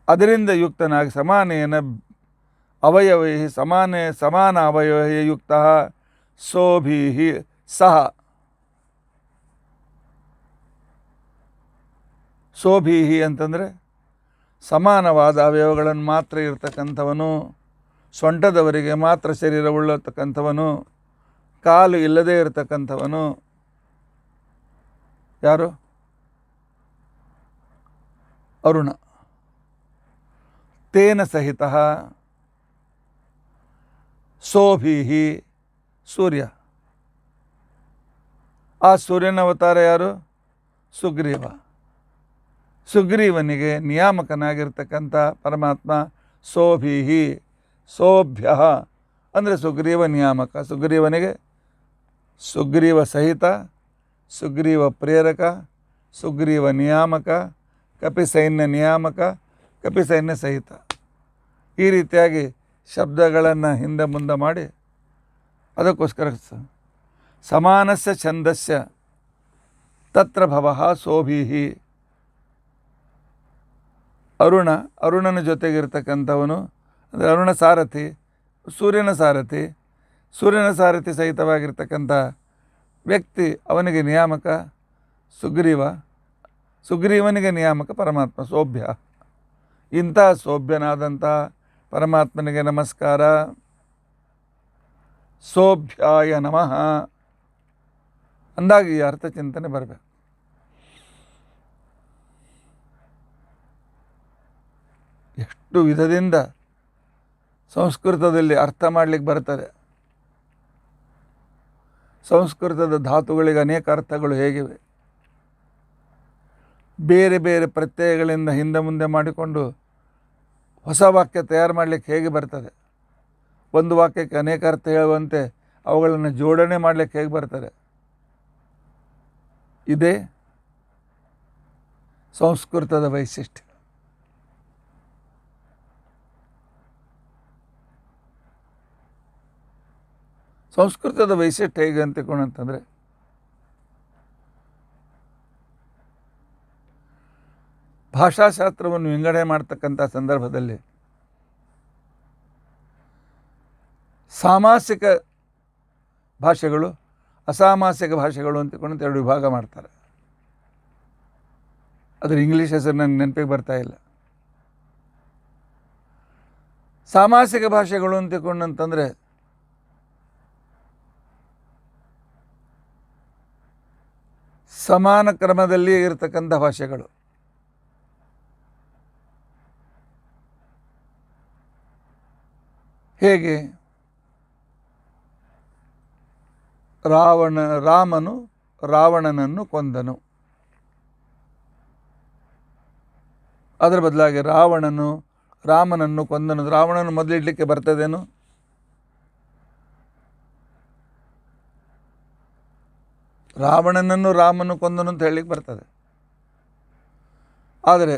Speaker 1: ಅದರಿಂದ ಯುಕ್ತನಾಗಿ ಸಮಾನೇನ ಅವಯವೈ ಸಮಾನ ಅವಯವೈ ಯುಕ್ತ ಸೋಭಿ ಸಹ. ಸೋಭೀಹಿ ಅಂತಂದರೆ ಸಮಾನವಾದ ಅವಯವಗಳನ್ನು ಮಾತ್ರ ಇರತಕ್ಕಂಥವನು, ಸೊಂಟದವರಿಗೆ ಮಾತ್ರ ಶರೀರವುಳ್ಳತಕ್ಕಂಥವನು, ಕಾಲು ಇಲ್ಲದೇ ಇರತಕ್ಕಂಥವನು ಯಾರು? ಅರುಣ. ತೇನ ಸಹಿತ ಸೋಭೀಹಿ ಸೂರ್ಯ. ಆ ಸೂರ್ಯನ ಅವತಾರ ಯಾರು? ಸುಗ್ರೀವ. ಸುಗ್ರೀವನಿಗೆ ನಿಯಾಮಕನಾಗಿರ್ತಕ್ಕಂಥ ಪರಮಾತ್ಮ ಸೋಭೀಹಿ, ಸೋಭ್ಯ ಅಂದರೆ ಸುಗ್ರೀವ ನಿಯಾಮಕ. ಸುಗ್ರೀವನಿಗೆ ಸುಗ್ರೀವ ಸಹಿತ, ಸುಗ್ರೀವ ಪ್ರೇರಕ, ಸುಗ್ರೀವ ನಿಯಾಮಕ, ಕಪಿಸೈನ್ಯ ನಿಯಾಮಕ, ಕಪಿಸೈನ್ಯ ಸಹಿತ. ಈ ರೀತಿಯಾಗಿ ಶಬ್ದಗಳನ್ನು ಹಿಂದೆ ಮುಂದೆ ಮಾಡಿ, ಅದಕ್ಕೋಸ್ಕರ ಸಮಾನಸ್ಯ ಛಂದಸ್ಯ ತತ್ರ ಭವಃ ಸೋಭೀಹಿ. ಅರುಣನ ಜೊತೆಗಿರ್ತಕ್ಕಂಥವನು ಅಂದರೆ ಅರುಣ ಸಾರಥಿ, ಸೂರ್ಯನ ಸಾರಥಿ ಸಹಿತವಾಗಿರ್ತಕ್ಕಂಥ ವ್ಯಕ್ತಿ, ಅವನಿಗೆ ನಿಯಾಮಕ ಸುಗ್ರೀವನಿಗೆ ನಿಯಾಮಕ ಪರಮಾತ್ಮ ಸೋಭ್ಯ. ಇಂಥ ಸೋಭ್ಯನಾದಂಥ ಪರಮಾತ್ಮನಿಗೆ ನಮಸ್ಕಾರ. ಸೋಭ್ಯಾಯ ನಮಃ ಅಂದಾಗ ಈ ಅರ್ಥ ಚಿಂತನೆ ಬರಬೇಕು. ಎಷ್ಟು ವಿಧದಿಂದ ಸಂಸ್ಕೃತದಲ್ಲಿ ಅರ್ಥ ಮಾಡಲಿಕ್ಕೆ ಬರ್ತದೆ. ಸಂಸ್ಕೃತದ ಧಾತುಗಳಿಗೆ ಅನೇಕ ಅರ್ಥಗಳು ಹೇಗಿವೆ. ಬೇರೆ ಬೇರೆ ಪ್ರತ್ಯಯಗಳಿಂದ ಹಿಂದೆ ಮುಂದೆ ಮಾಡಿಕೊಂಡು ಹೊಸ ವಾಕ್ಯ ತಯಾರು ಮಾಡಲಿಕ್ಕೆ ಹೇಗೆ ಬರ್ತದೆ. ಒಂದು ವಾಕ್ಯಕ್ಕೆ ಅನೇಕ ಅರ್ಥ ಹೇಳುವಂತೆ ಅವುಗಳನ್ನು ಜೋಡಣೆ ಮಾಡಲಿಕ್ಕೆ ಹೇಗೆ ಬರ್ತದೆ. ಇದೇ ಸಂಸ್ಕೃತದ ವೈಶಿಷ್ಟ್ಯ. ಸಂಸ್ಕೃತದ ವೈಶಿಷ್ಟ್ಯ ಹೇಗೆ ಅಂತಕೊಂಡಂತಂದರೆ, ಭಾಷಾಶಾಸ್ತ್ರವನ್ನು ವಿಂಗಡಣೆ ಮಾಡ್ತಕ್ಕಂಥ ಸಂದರ್ಭದಲ್ಲಿ ಸಾಮಾಸಿಕ ಭಾಷೆಗಳು, ಅಸಾಮಾಸಿಕ ಭಾಷೆಗಳು ಅಂತಕೊಂಡು ಎರಡು ವಿಭಾಗ ಮಾಡ್ತಾರೆ. ಅದರ ಇಂಗ್ಲೀಷ್ ಹೆಸರು ನನಗೆ ನೆನಪಿಗೆ ಬರ್ತಾ ಇಲ್ಲ. ಸಾಮಾಸಿಕ ಭಾಷೆಗಳು ಅಂತಕೊಂಡಂತಂದರೆ ಸಮಾನ ಕ್ರಮದಲ್ಲಿ ಇರತಕ್ಕಂಥ ಭಾಷೆಗಳು. ಹೇಗೆ? ರಾಮನು ರಾವಣನನ್ನು ಕೊಂದನು. ಅದರ ಬದಲಾಗಿ ರಾವಣನು ರಾಮನನ್ನು ಕೊಂದನು. ರಾವಣನು ಮೊದಲಿಡಲಿಕ್ಕೆ ಬರ್ತದೇನು? ರಾವಣನನ್ನು ರಾಮನು ಕೊಂದನು ಅಂತ ಹೇಳಲಿಕ್ಕೆ ಬರ್ತದೆ. ಆದರೆ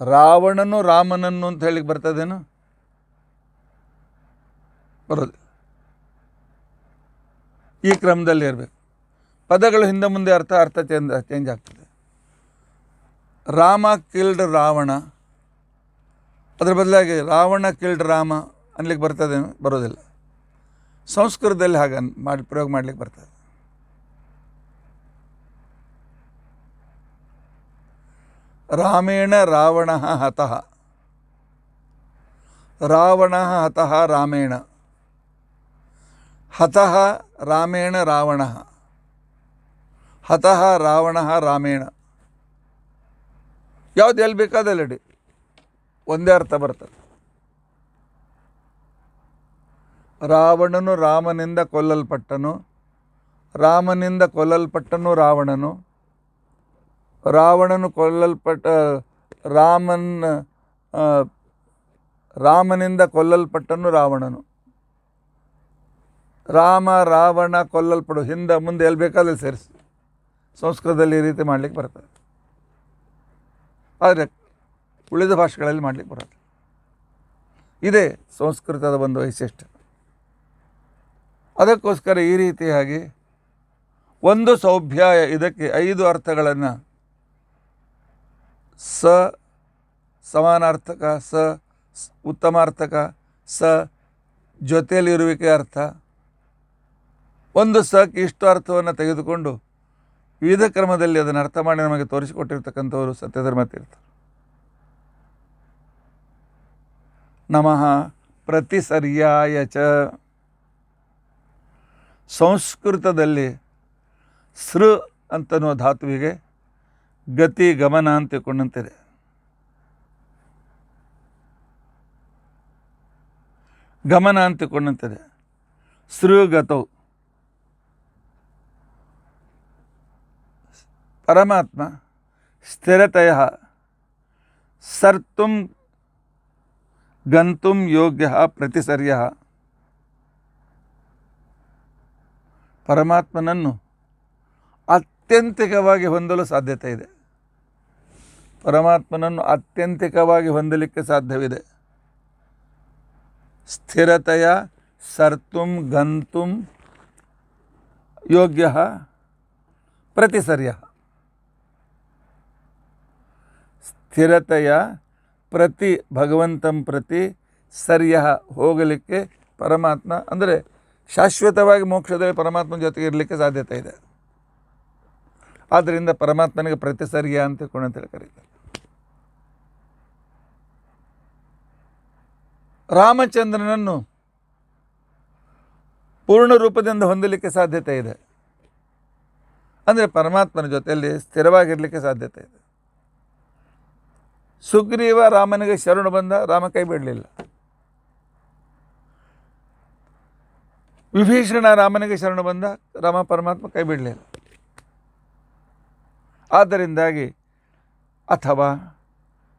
Speaker 1: ರಾವಣನು ರಾಮನನ್ನು ಅಂತ ಹೇಳಲಿಕ್ಕೆ ಬರ್ತದೇನು? ಬರೋದು. ಈ ಕ್ರಮದಲ್ಲಿ ಇರಬೇಕು. ಪದಗಳು ಹಿಂದೆ ಮುಂದೆ ಅರ್ಥ ಚೇಂಜ್ ಆಗ್ತದೆ. ರಾಮ ಕಿಲ್ಡ್ ರಾವಣ, ಅದರ ಬದಲಾಗಿ ರಾವಣ ಕಿಲ್ಡ್ ರಾಮ ಅನ್ಲಿಕ್ಕೆ ಬರ್ತದೇನು? ಬರೋದಿಲ್ಲ. ಸಂಸ್ಕೃತದಲ್ಲಿ ಹಾಗೆ ಪ್ರಯೋಗ ಮಾಡಲಿಕ್ಕೆ ಬರ್ತದೆ. ರಾಮೇಣ ರಾವಣ ಹತಃ, ರಾವಣ ಹತಃ ರಾಮೇಣ, ಹತಃ ರಾಮೇಣ ರಾವಣ, ಹತಃ ರಾವಣ ರಾಮೇಣ. ಯಾವ್ದು ಎಲ್ಲಿ ಬೇಕಾದಲ್ಲಡಿ ಒಂದೇ ಅರ್ಥ ಬರ್ತದೆ. ರಾವಣನು ರಾಮನಿಂದ ಕೊಲ್ಲಲ್ಪಟ್ಟನು, ರಾಮನಿಂದ ಕೊಲ್ಲಲ್ಪಟ್ಟನು ರಾವಣನು, ರಾವಣನು ಕೊಲ್ಲಲ್ಪಟ್ಟ ರಾಮನಿಂದ ಕೊಲ್ಲಲ್ಪಟ್ಟನು ರಾವಣನು. ರಾಮ ರಾವಣ ಕೊಲ್ಲಲ್ಪಡು, ಹಿಂದೆ ಮುಂದೆ ಎಲ್ಲಿ ಬೇಕಾದಲ್ಲಿ ಸೇರಿಸಿ ಸಂಸ್ಕೃತದಲ್ಲಿ ಈ ರೀತಿ ಮಾಡಲಿಕ್ಕೆ ಬರ್ತದೆ. ಆದರೆ ಉಳಿದ ಭಾಷೆಗಳಲ್ಲಿ ಮಾಡಲಿಕ್ಕೆ ಬರೋದು. ಇದೇ ಸಂಸ್ಕೃತದ ಒಂದು ವೈಶಿಷ್ಟ್ಯ. ಅದಕ್ಕೋಸ್ಕರ ಈ ರೀತಿಯಾಗಿ ಒಂದು ಸೌಭ್ಯಾಯ, ಇದಕ್ಕೆ 5 ಅರ್ಥಗಳನ್ನು, ಸ ಸಮಾನಾರ್ಥಕ, ಸ ಉತ್ತಮಾರ್ಥಕ, ಸ ಜೊತೆಯಲ್ಲಿರುವಿಕೆ ಅರ್ಥ, ಒಂದು ಸಕ್ಕೆ ಇಷ್ಟು ಅರ್ಥವನ್ನು ತೆಗೆದುಕೊಂಡು ವಿವಿಧ ಕ್ರಮದಲ್ಲಿ ಅದನ್ನು ಅರ್ಥ ಮಾಡಿ ನಮಗೆ ತೋರಿಸಿಕೊಟ್ಟಿರ್ತಕ್ಕಂಥವರು ಸತ್ಯಧರ್ಮ ತೀರ್ಥರು. ನಮಃ ಪ್ರತಿಸರ್ಯಾಯ ಚ. ಸಂಸ್ಕೃತದಲ್ಲಿ ಸೃ ಅಂತನ್ನುವ ಧಾತುವಿಗೆ ಗತಿ ಗಮನ ಅಂತ ತಿಳ್ಕೊಂಡಂತಿದೆ. ಗಮನ ಅಂತ ತಿಳ್ಕೊಂಡಂತಿದೆ. ಸೃಗತೌ. ಪರಮಾತ್ಮ ಸ್ಥಿರತೆಯ ಸರ್ತುಂ ಗಂತುಂ ಯೋಗ್ಯ ಪ್ರತಿಸರ್ಯ. ಪರಮಾತ್ಮನನ್ನು ಆತ್ಯಂತಿಕವಾಗಿ ಹೊಂದಲು ಸಾಧ್ಯತೆ ಇದೆ. ಪರಮಾತ್ಮನನ್ನು ಆತ್ಯಂತಿಕವಾಗಿ ಹೊಂದಲಿಕ್ಕೆ ಸಾಧ್ಯವಿದೆ. ಸ್ಥಿರತೆಯ ಸರ್ತುಂ ಗಂತುಂ ಯೋಗ್ಯ ಪ್ರತಿಸರ್ಯ. ಸ್ಥಿರತೆಯ ಪ್ರತಿ ಭಗವಂತಂ ಪ್ರತಿ ಸರ್ಯ ಹೋಗಲಿಕ್ಕೆ ಪರಮಾತ್ಮ ಅಂದರೆ ಶಾಶ್ವತವಾಗಿ ಮೋಕ್ಷದಲ್ಲಿ ಪರಮಾತ್ಮನ ಜೊತೆಗೆ ಇರಲಿಕ್ಕೆ ಸಾಧ್ಯತೆ ಇದೆ. ಆದ್ದರಿಂದ ಪರಮಾತ್ಮನಿಗೆ ಪ್ರತಿಸರ್ಯ ಅಂತ ತಿಳ್ಕೊಂಡು ಕರೀತಾರೆ. ರಾಮಚಂದ್ರನನ್ನು ಪೂರ್ಣ ರೂಪದಿಂದ ಹೊಂದಲಿಕ್ಕೆ ಸಾಧ್ಯತೆ ಇದೆ. ಅಂದರೆ ಪರಮಾತ್ಮನ ಜೊತೆಯಲ್ಲಿ ಸ್ಥಿರವಾಗಿರಲಿಕ್ಕೆ ಸಾಧ್ಯತೆ ಇದೆ. ಸುಗ್ರೀವ ರಾಮನಿಗೆ ಶರಣು ಬಂದ, ರಾಮ ಕೈ ಬಿಡಲಿಲ್ಲ. ವಿಭೀಷಣ ರಾಮನಿಗೆ ಶರಣು ಬಂದ, ರಾಮ ಪರಮಾತ್ಮ ಕೈ ಬಿಡಲಿಲ್ಲ. ಆದ್ದರಿಂದಾಗಿ ಅಥವಾ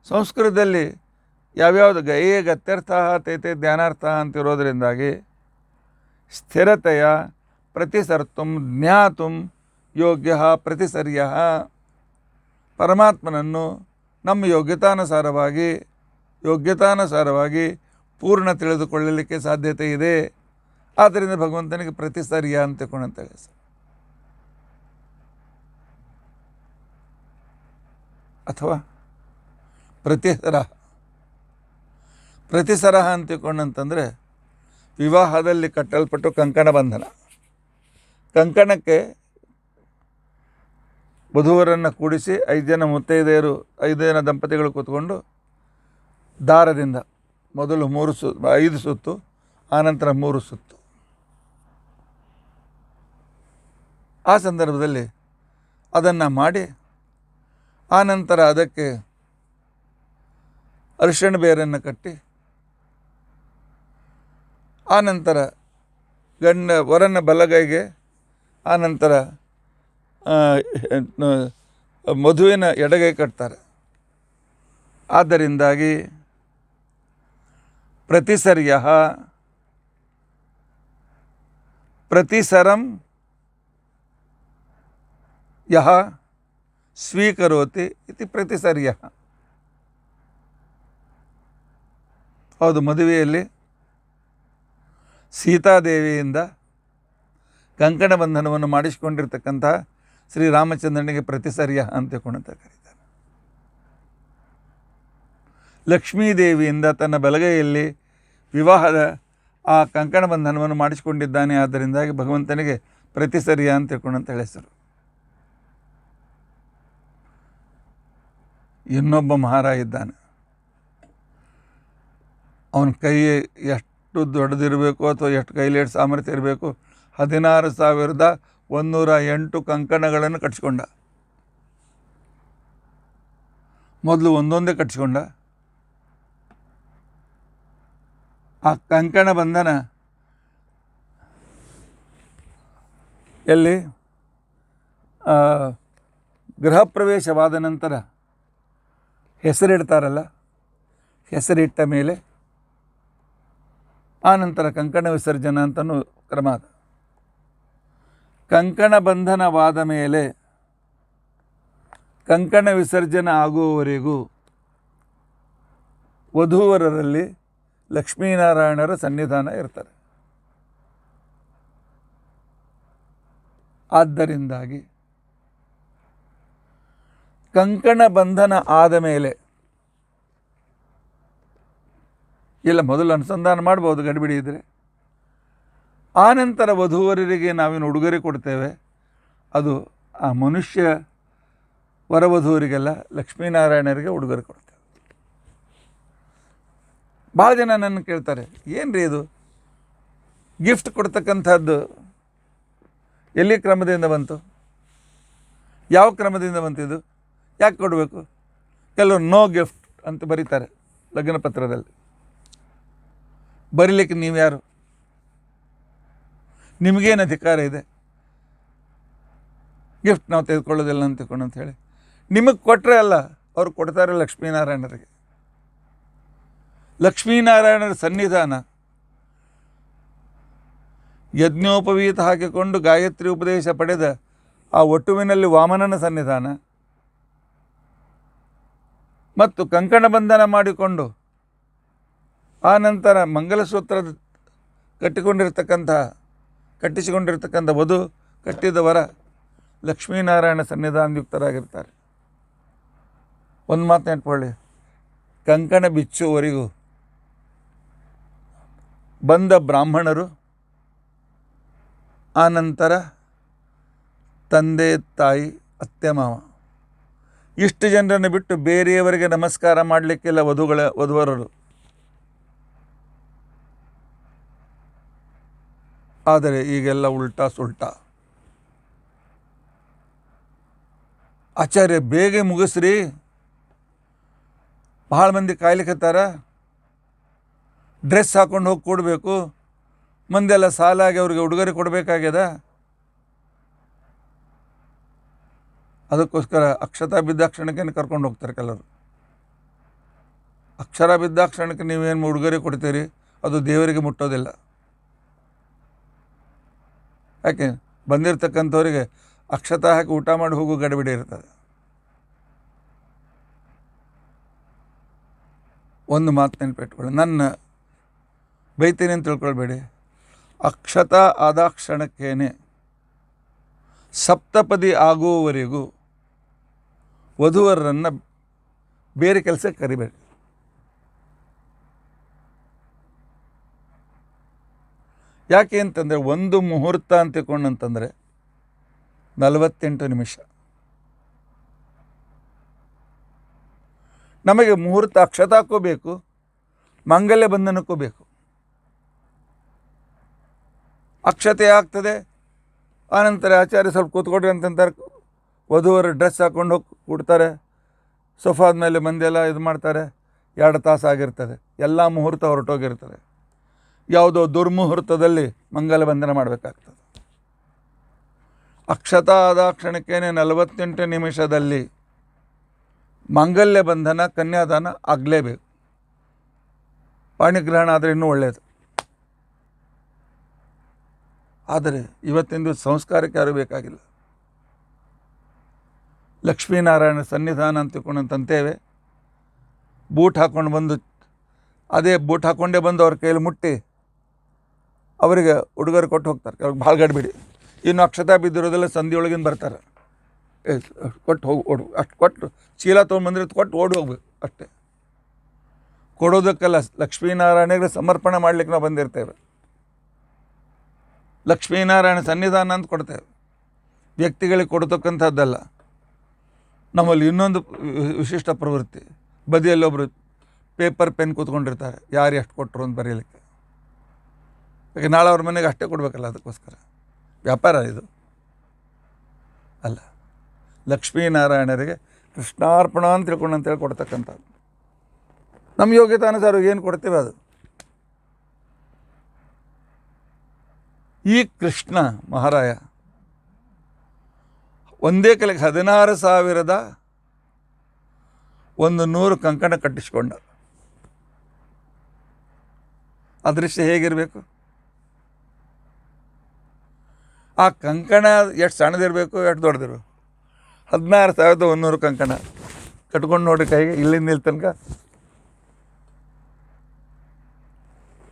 Speaker 1: ಸಂಸ್ಕೃತದಲ್ಲಿ ಯಾವ್ಯಾವುದು ಗಯೇ ಗತ್ಯರ್ಥ ತೇತೆ ಧ್ಯಾನಾರ್ಥ ಅಂತಿರೋದರಿಂದಾಗಿ ಸ್ಥಿರತೆಯ ಪ್ರತಿಸರ್ತುಂ ಜ್ಞಾತುಂ ಯೋಗ್ಯ ಪ್ರತಿಸರ್ಯ. ಪರಮಾತ್ಮನನ್ನು ನಮ್ಮ ಯೋಗ್ಯತಾನುಸಾರವಾಗಿ ಪೂರ್ಣ ತಿಳಿದುಕೊಳ್ಳಲಿಕ್ಕೆ ಸಾಧ್ಯತೆ ಇದೆ. ಆದ್ದರಿಂದ ಭಗವಂತನಿಗೆ ಪ್ರತಿಸರ್ಯ ಅಂತ ತಿಳ್ಕೊಂಡಂತೇಳಿ. ಅಥವಾ ಪ್ರತಿಸರಹ ಅಂತ ತಿಳ್ಕೊಂಡಂತಂದರೆ ವಿವಾಹದಲ್ಲಿ ಕಟ್ಟಲ್ಪಟ್ಟು ಕಂಕಣ ಬಂಧನ. ಕಂಕಣಕ್ಕೆ ವಧುವರನ್ನು ಕೂಡಿಸಿ 5 ಜನ ಮುತ್ತೈದೆಯರು, 5 ಜನ ದಂಪತಿಗಳು ಕೂತ್ಕೊಂಡು ದಾರದಿಂದ ಮೊದಲು 5 ಸುತ್ತು, ಆನಂತರ 3 ಸುತ್ತು. ಆ ಸಂದರ್ಭದಲ್ಲಿ ಅದನ್ನು ಮಾಡಿ ಆನಂತರ ಅದಕ್ಕೆ ಅರಿಶಿಣ ಬೇರನ್ನು ಕಟ್ಟಿ ಆನಂತರ ವರನ ಬಲಗೈಗೆ, ಆನಂತರ ಮಧುವಿನ ಎಡಗೈ ಕಟ್ತಾರೆ. ಆದ್ದರಿಂದಾಗಿ ಪ್ರತಿಸರ್ಯ ಪ್ರತಿಸರಂ ಯಹ ಸ್ವೀಕರೋತಿ ಇತಿ ಪ್ರತಿಸರ್ಯ. ಹೌದು, ಮದುವೆಯಲ್ಲಿ ಸೀತಾದೇವಿಯಿಂದ ಕಂಕಣ ಬಂಧನವನ್ನು ಮಾಡಿಸಿಕೊಂಡಿರ್ತಕ್ಕಂಥ ಶ್ರೀರಾಮಚಂದ್ರನಿಗೆ ಪ್ರತಿಸರ್ಯ ಅಂತ ಕರೀತಾರೆ. ಲಕ್ಷ್ಮೀದೇವಿಯಿಂದ ತನ್ನ ಬಲಗೈಯಲ್ಲಿ ವಿವಾಹದ ಆ ಕಂಕಣ ಬಂಧನವನ್ನು ಮಾಡಿಸಿಕೊಂಡಿದ್ದಾನೆ. ಆದ್ದರಿಂದಾಗಿ ಭಗವಂತನಿಗೆ ಪ್ರತಿಸರ್ಯ ಅಂತ ಹೆಸರು. ಇನ್ನೊಬ್ಬ ಮಹಾರಾಜ ಇದ್ದಾನೆ. ಅವನ ಕೈ ಎಷ್ಟು ದೊಡ್ಡದಿರಬೇಕು ಅಥವಾ ಎಷ್ಟು ಕೈಲಿ ಎಷ್ಟು ಸಾಮರ್ಥ್ಯ ಇರಬೇಕು, 16,108 ಕಂಕಣಗಳನ್ನು ಕಟ್ಸ್ಕೊಂಡ. ಮೊದಲು ಒಂದೊಂದೇ ಕಟ್ಸ್ಕೊಂಡ. ಆ ಕಂಕಣ ಬಂಧನ ಎಲ್ಲಿ ಗೃಹ ಪ್ರವೇಶವಾದ ನಂತರ ಹೆಸರಿಡ್ತಾರಲ್ಲ, ಹೆಸರಿಟ್ಟ ಮೇಲೆ ಆನಂತರ ಕಂಕಣ ವಿಸರ್ಜನ ಅಂತಲೂ ಕ್ರಮ ಅದು. ಕಂಕಣ ಬಂಧನವಾದ ಮೇಲೆ ಕಂಕಣ ವಿಸರ್ಜನ ಆಗುವವರೆಗೂ ವಧೂವರರಲ್ಲಿ ಲಕ್ಷ್ಮೀನಾರಾಯಣರ ಸನ್ನಿಧಾನ ಇರ್ತಾರೆ. ಆದ್ದರಿಂದಾಗಿ ಕಂಕಣ ಬಂಧನ ಆದ ಮೇಲೆ ಇಲ್ಲ, ಮೊದಲು ಅನುಸಂಧಾನ ಮಾಡ್ಬೋದು ಗಡಿಬಿಡಿ ಇದ್ದರೆ. ಆನಂತರ ವಧೂವರರಿಗೆ ನಾವೇನು ಉಡುಗೊರೆ ಕೊಡ್ತೇವೆ, ಅದು ಆ ಮನುಷ್ಯ ವರವಧೂವರಿಗೆಲ್ಲ ಲಕ್ಷ್ಮೀನಾರಾಯಣರಿಗೆ ಉಡುಗೊರೆ ಕೊಡ್ತೇವೆ. ಭಾಳ ಜನ ನನ್ನ ಕೇಳ್ತಾರೆ, ಏನು ರೀ ಇದು ಗಿಫ್ಟ್ ಕೊಡ್ತಕ್ಕಂಥದ್ದು ಎಲ್ಲಿ ಕ್ರಮದಿಂದ ಬಂತು, ಯಾವ ಕ್ರಮದಿಂದ ಬಂತಿದ್ದು, ಯಾಕೆ ಕೊಡಬೇಕು? ಕೆಲವರು ನೋ ಗಿಫ್ಟ್ ಅಂತ ಬರೀತಾರೆ ಲಗ್ನ ಪತ್ರದಲ್ಲಿ. ಬರೀಲಿಕ್ಕೆ ನೀವು ಯಾರು? ನಿಮಗೇನು ಅಧಿಕಾರ ಇದೆ ಗಿಫ್ಟ್ ನಾವು ತೆಗೆದುಕೊಳ್ಳೋದಿಲ್ಲ ಅಂತ ತಿಳ್ಕೊಂಡು ಅಂತ ಹೇಳಿ? ನಿಮಗೆ ಕೊಟ್ಟರೆ ಅಲ್ಲ, ಅವ್ರು ಕೊಡ್ತಾರೆ ಲಕ್ಷ್ಮೀನಾರಾಯಣರಿಗೆ. ಲಕ್ಷ್ಮೀನಾರಾಯಣರ ಸನ್ನಿಧಾನ ಯಜ್ಞೋಪವೀತ ಹಾಕಿಕೊಂಡು ಗಾಯತ್ರಿ ಉಪದೇಶ ಪಡೆದ ಆ ಒಟ್ಟುವಿನಲ್ಲಿ ವಾಮನನ ಸನ್ನಿಧಾನ ಮತ್ತು ಕಂಕಣ ಬಂಧನ ಮಾಡಿಕೊಂಡು ಆ ನಂತರ ಮಂಗಲಸೂತ್ರ ಕಟ್ಟಿಸಿಕೊಂಡಿರ್ತಕ್ಕಂಥ ವಧು ಕಟ್ಟಿದವರ ಲಕ್ಷ್ಮೀನಾರಾಯಣ ಸನ್ನಿಧಾನಯುಕ್ತರಾಗಿರ್ತಾರೆ. ಒಂದು ಮಾತು ನೆನಪುಕೊಳ್ಳಿ, ಕಂಕಣ ಬಿಚ್ಚುವವರೆಗೂ ಬಂದ ಬ್ರಾಹ್ಮಣರು, ಆನಂತರ ತಂದೆ ತಾಯಿ ಅತ್ತೆ ಮಾವ, ಇಷ್ಟು ಜನರನ್ನು ಬಿಟ್ಟು ಬೇರೆಯವರಿಗೆ ನಮಸ್ಕಾರ ಮಾಡಲಿಕ್ಕಿಲ್ಲ ವಧುವರರು. ಆದರೆ ಈಗೆಲ್ಲ ಉಲ್ಟಾ ಸುಲ್ಟಾ. ಆಚಾರ್ಯ ಬೇಗ ಮುಗಿಸ್ರಿ, ಭಾಳ ಮಂದಿ ಕಾಯ್ಲಿಕ್ಕತ್ತಾರ, ಡ್ರೆಸ್ ಹಾಕೊಂಡು ಹೋಗಿ ಕೊಡಬೇಕು, ಮಂದೆಲ್ಲ ಸಾಲಾಗಿ ಅವ್ರಿಗೆ ಉಡುಗೊರೆ ಕೊಡಬೇಕಾಗ್ಯದ. ಅದಕ್ಕೋಸ್ಕರ ಅಕ್ಷತಾ ಬಿದ್ದಾಕ್ಷಣಕ್ಕೆ ಕರ್ಕೊಂಡು ಹೋಗ್ತಾರೆ ಕೆಲವರು. ಅಕ್ಷರ ಬಿದ್ದಾಕ್ಷಣಕ್ಕೆ ನೀವೇನು ಉಡುಗೊರೆ ಕೊಡ್ತೀರಿ, ಅದು ದೇವರಿಗೆ ಮುಟ್ಟೋದಿಲ್ಲ. ಯಾಕೆ ಬಂದಿರತಕ್ಕಂಥವ್ರಿಗೆ ಅಕ್ಷತಾ ಹಾಕಿ ಊಟ ಮಾಡಿ ಹೋಗೋ ಗಡಿಬಿಡಿ ಇರ್ತದೆ. ಒಂದು ಮಾತು ನೆನಪಿಟ್ಕೊಳ್ಳಿ, ನನ್ನ ಬೈತೀನಿ ಅಂತ ತಿಳ್ಕೊಳ್ಬೇಡಿ. ಅಕ್ಷತಾ ಆದಾಕ್ಷಣಕ್ಕೇನೆ ಸಪ್ತಪದಿ ಆಗುವವರೆಗೂ ವಧುವರನ್ನು ಬೇರೆ ಕೆಲಸಕ್ಕೆ ಕರಿಬೇಡಿ. ಯಾಕೆ ಅಂತಂದರೆ ಒಂದು ಮುಹೂರ್ತ ಅಂತ ತಿಳ್ಕೊಂಡಂತಂದರೆ 48 ನಿಮಿಷ. ನಮಗೆ ಮುಹೂರ್ತ ಅಕ್ಷತಾಕ್ಕೂ ಬೇಕು, ಮಾಂಗಲ್ಯ ಬಂಧನಕ್ಕೂ ಬೇಕು. ಅಕ್ಷತೆ ಆಗ್ತದೆ, ಆನಂತರ ಆಚಾರ್ಯ ಸ್ವಲ್ಪ ಕೂತ್ಕೊಡ್ರಿ ಅಂತಂತಾರೆ, ವಧುವರು ಡ್ರೆಸ್ ಹಾಕ್ಕೊಂಡು ಹೋಗಿ ಕೂಡ್ತಾರೆ, ಸೋಫಾದ ಮೇಲೆ ಮಂದೆಲ್ಲ ಇದು ಮಾಡ್ತಾರೆ, 2 ತಾಸು ಆಗಿರ್ತದೆ, ಎಲ್ಲ ಮುಹೂರ್ತ ಹೊರಟೋಗಿರ್ತದೆ. ಯಾವುದೋ ದುರ್ಮುಹೂರ್ತದಲ್ಲಿ ಮಂಗಲ ಬಂಧನ ಮಾಡಬೇಕಾಗ್ತದೆ. ಅಕ್ಷತಾ ಆದ ಕ್ಷಣಕ್ಕೇನೆ 48 ನಿಮಿಷದಲ್ಲಿ ಮಾಂಗಲ್ಯ ಬಂಧನ, ಕನ್ಯಾದಾನ ಆಗಲೇಬೇಕು. ಪಾಣಿಗ್ರಹಣ ಆದರೆ ಇನ್ನೂ ಒಳ್ಳೆಯದು. ಆದರೆ ಇವತ್ತಿಂದು ಸಂಸ್ಕಾರಕ್ಕೆ ಯಾರೂ ಬೇಕಾಗಿಲ್ಲ. ಲಕ್ಷ್ಮೀನಾರಾಯಣ ಸನ್ನಿಧಾನ ಅಂತ ತಿಳ್ಕೊಂಡಂತಂತೇವೆ. ಬೂಟ್ ಹಾಕ್ಕೊಂಡು ಬಂದು, ಅದೇ ಬೂಟ್ ಹಾಕ್ಕೊಂಡೇ ಬಂದು ಅವ್ರ ಕೈಯಲ್ಲಿ ಮುಟ್ಟಿ ಅವರಿಗೆ ಉಡುಗೊರೆ ಕೊಟ್ಟು ಹೋಗ್ತಾರೆ. ಅವ್ರಿಗೆ ಭಾಳ ಗಡ್ಬಿಡಿ. ಇನ್ನು ಅಕ್ಷತಾ ಬಿದ್ದಿರೋದೆಲ್ಲ ಸಂಧಿಯೊಳಗಿಂದ ಬರ್ತಾರೆ, ಕೊಟ್ಟು ಹೋಗಿ ಅಷ್ಟು ಕೊಟ್ಟು ಚೀಲ ತೊಗೊಂಡ್ಬಂದ್ರೆ ಕೊಟ್ಟು ಓಡಿ ಹೋಗ್ಬೇಕು ಅಷ್ಟೇ. ಕೊಡೋದಕ್ಕೆಲ್ಲ ಲಕ್ಷ್ಮೀನಾರಾಯಣಗೆ ಸಮರ್ಪಣೆ ಮಾಡ್ಲಿಕ್ಕೆ ನಾವು ಬಂದಿರ್ತೇವೆ. ಲಕ್ಷ್ಮೀನಾರಾಯಣ ಸನ್ನಿಧಾನ ಅಂತ ಕೊಡ್ತೇವೆ, ವ್ಯಕ್ತಿಗಳಿಗೆ ಕೊಡ್ತಕ್ಕಂಥದ್ದಲ್ಲ. ನಮ್ಮಲ್ಲಿ ಇನ್ನೊಂದು ವಿಶಿಷ್ಟ ಪ್ರವೃತ್ತಿ, ಬದಿಯಲ್ಲೊಬ್ಬರು ಪೇಪರ್ ಪೆನ್ ಕೂತ್ಕೊಂಡಿರ್ತಾರೆ, ಯಾರು ಎಷ್ಟು ಕೊಟ್ಟರು ಅಂತ ಬರೀಲಿಕ್ಕೆ. ಯಾಕೆ ನಾಳೆ ಅವ್ರ ಮನೆಗೆ ಅಷ್ಟೇ ಕೊಡಬೇಕಲ್ಲ, ಅದಕ್ಕೋಸ್ಕರ ವ್ಯಾಪಾರ ಇದು ಅಲ್ಲ. ಲಕ್ಷ್ಮೀನಾರಾಯಣರಿಗೆ ಕೃಷ್ಣಾರ್ಪಣ ಅಂತ ತಿಳ್ಕೊಂಡು ಅಂತೇಳಿ ಕೊಡ್ತಕ್ಕಂಥದ್ದು. ನಮ್ಮ ಯೋಗ್ಯತಾನುಸಾರ ಏನು ಕೊಡ್ತೇವೆ ಅದು. ಈ ಕೃಷ್ಣ ಮಹಾರಾಯ ಒಂದೇ ಕಲೆಗೆ 16,100 ಕಂಕಣ ಕಟ್ಟಿಸ್ಕೊಂಡ. ಅದೃಶ್ಯ ಹೇಗಿರಬೇಕು? ಆ ಕಂಕಣ ಎಷ್ಟು ಸಣ್ಣದಿರಬೇಕು, ಎಷ್ಟು ದೊಡ್ಡದಿರಬೇಕು? 16,100 ಕಂಕಣ ಕಟ್ಕೊಂಡು ನೋಡ್ರಿ ಕೈಗೆ, ಇಲ್ಲಿಂದ ಇಲ್ಲಿ ತನಕ.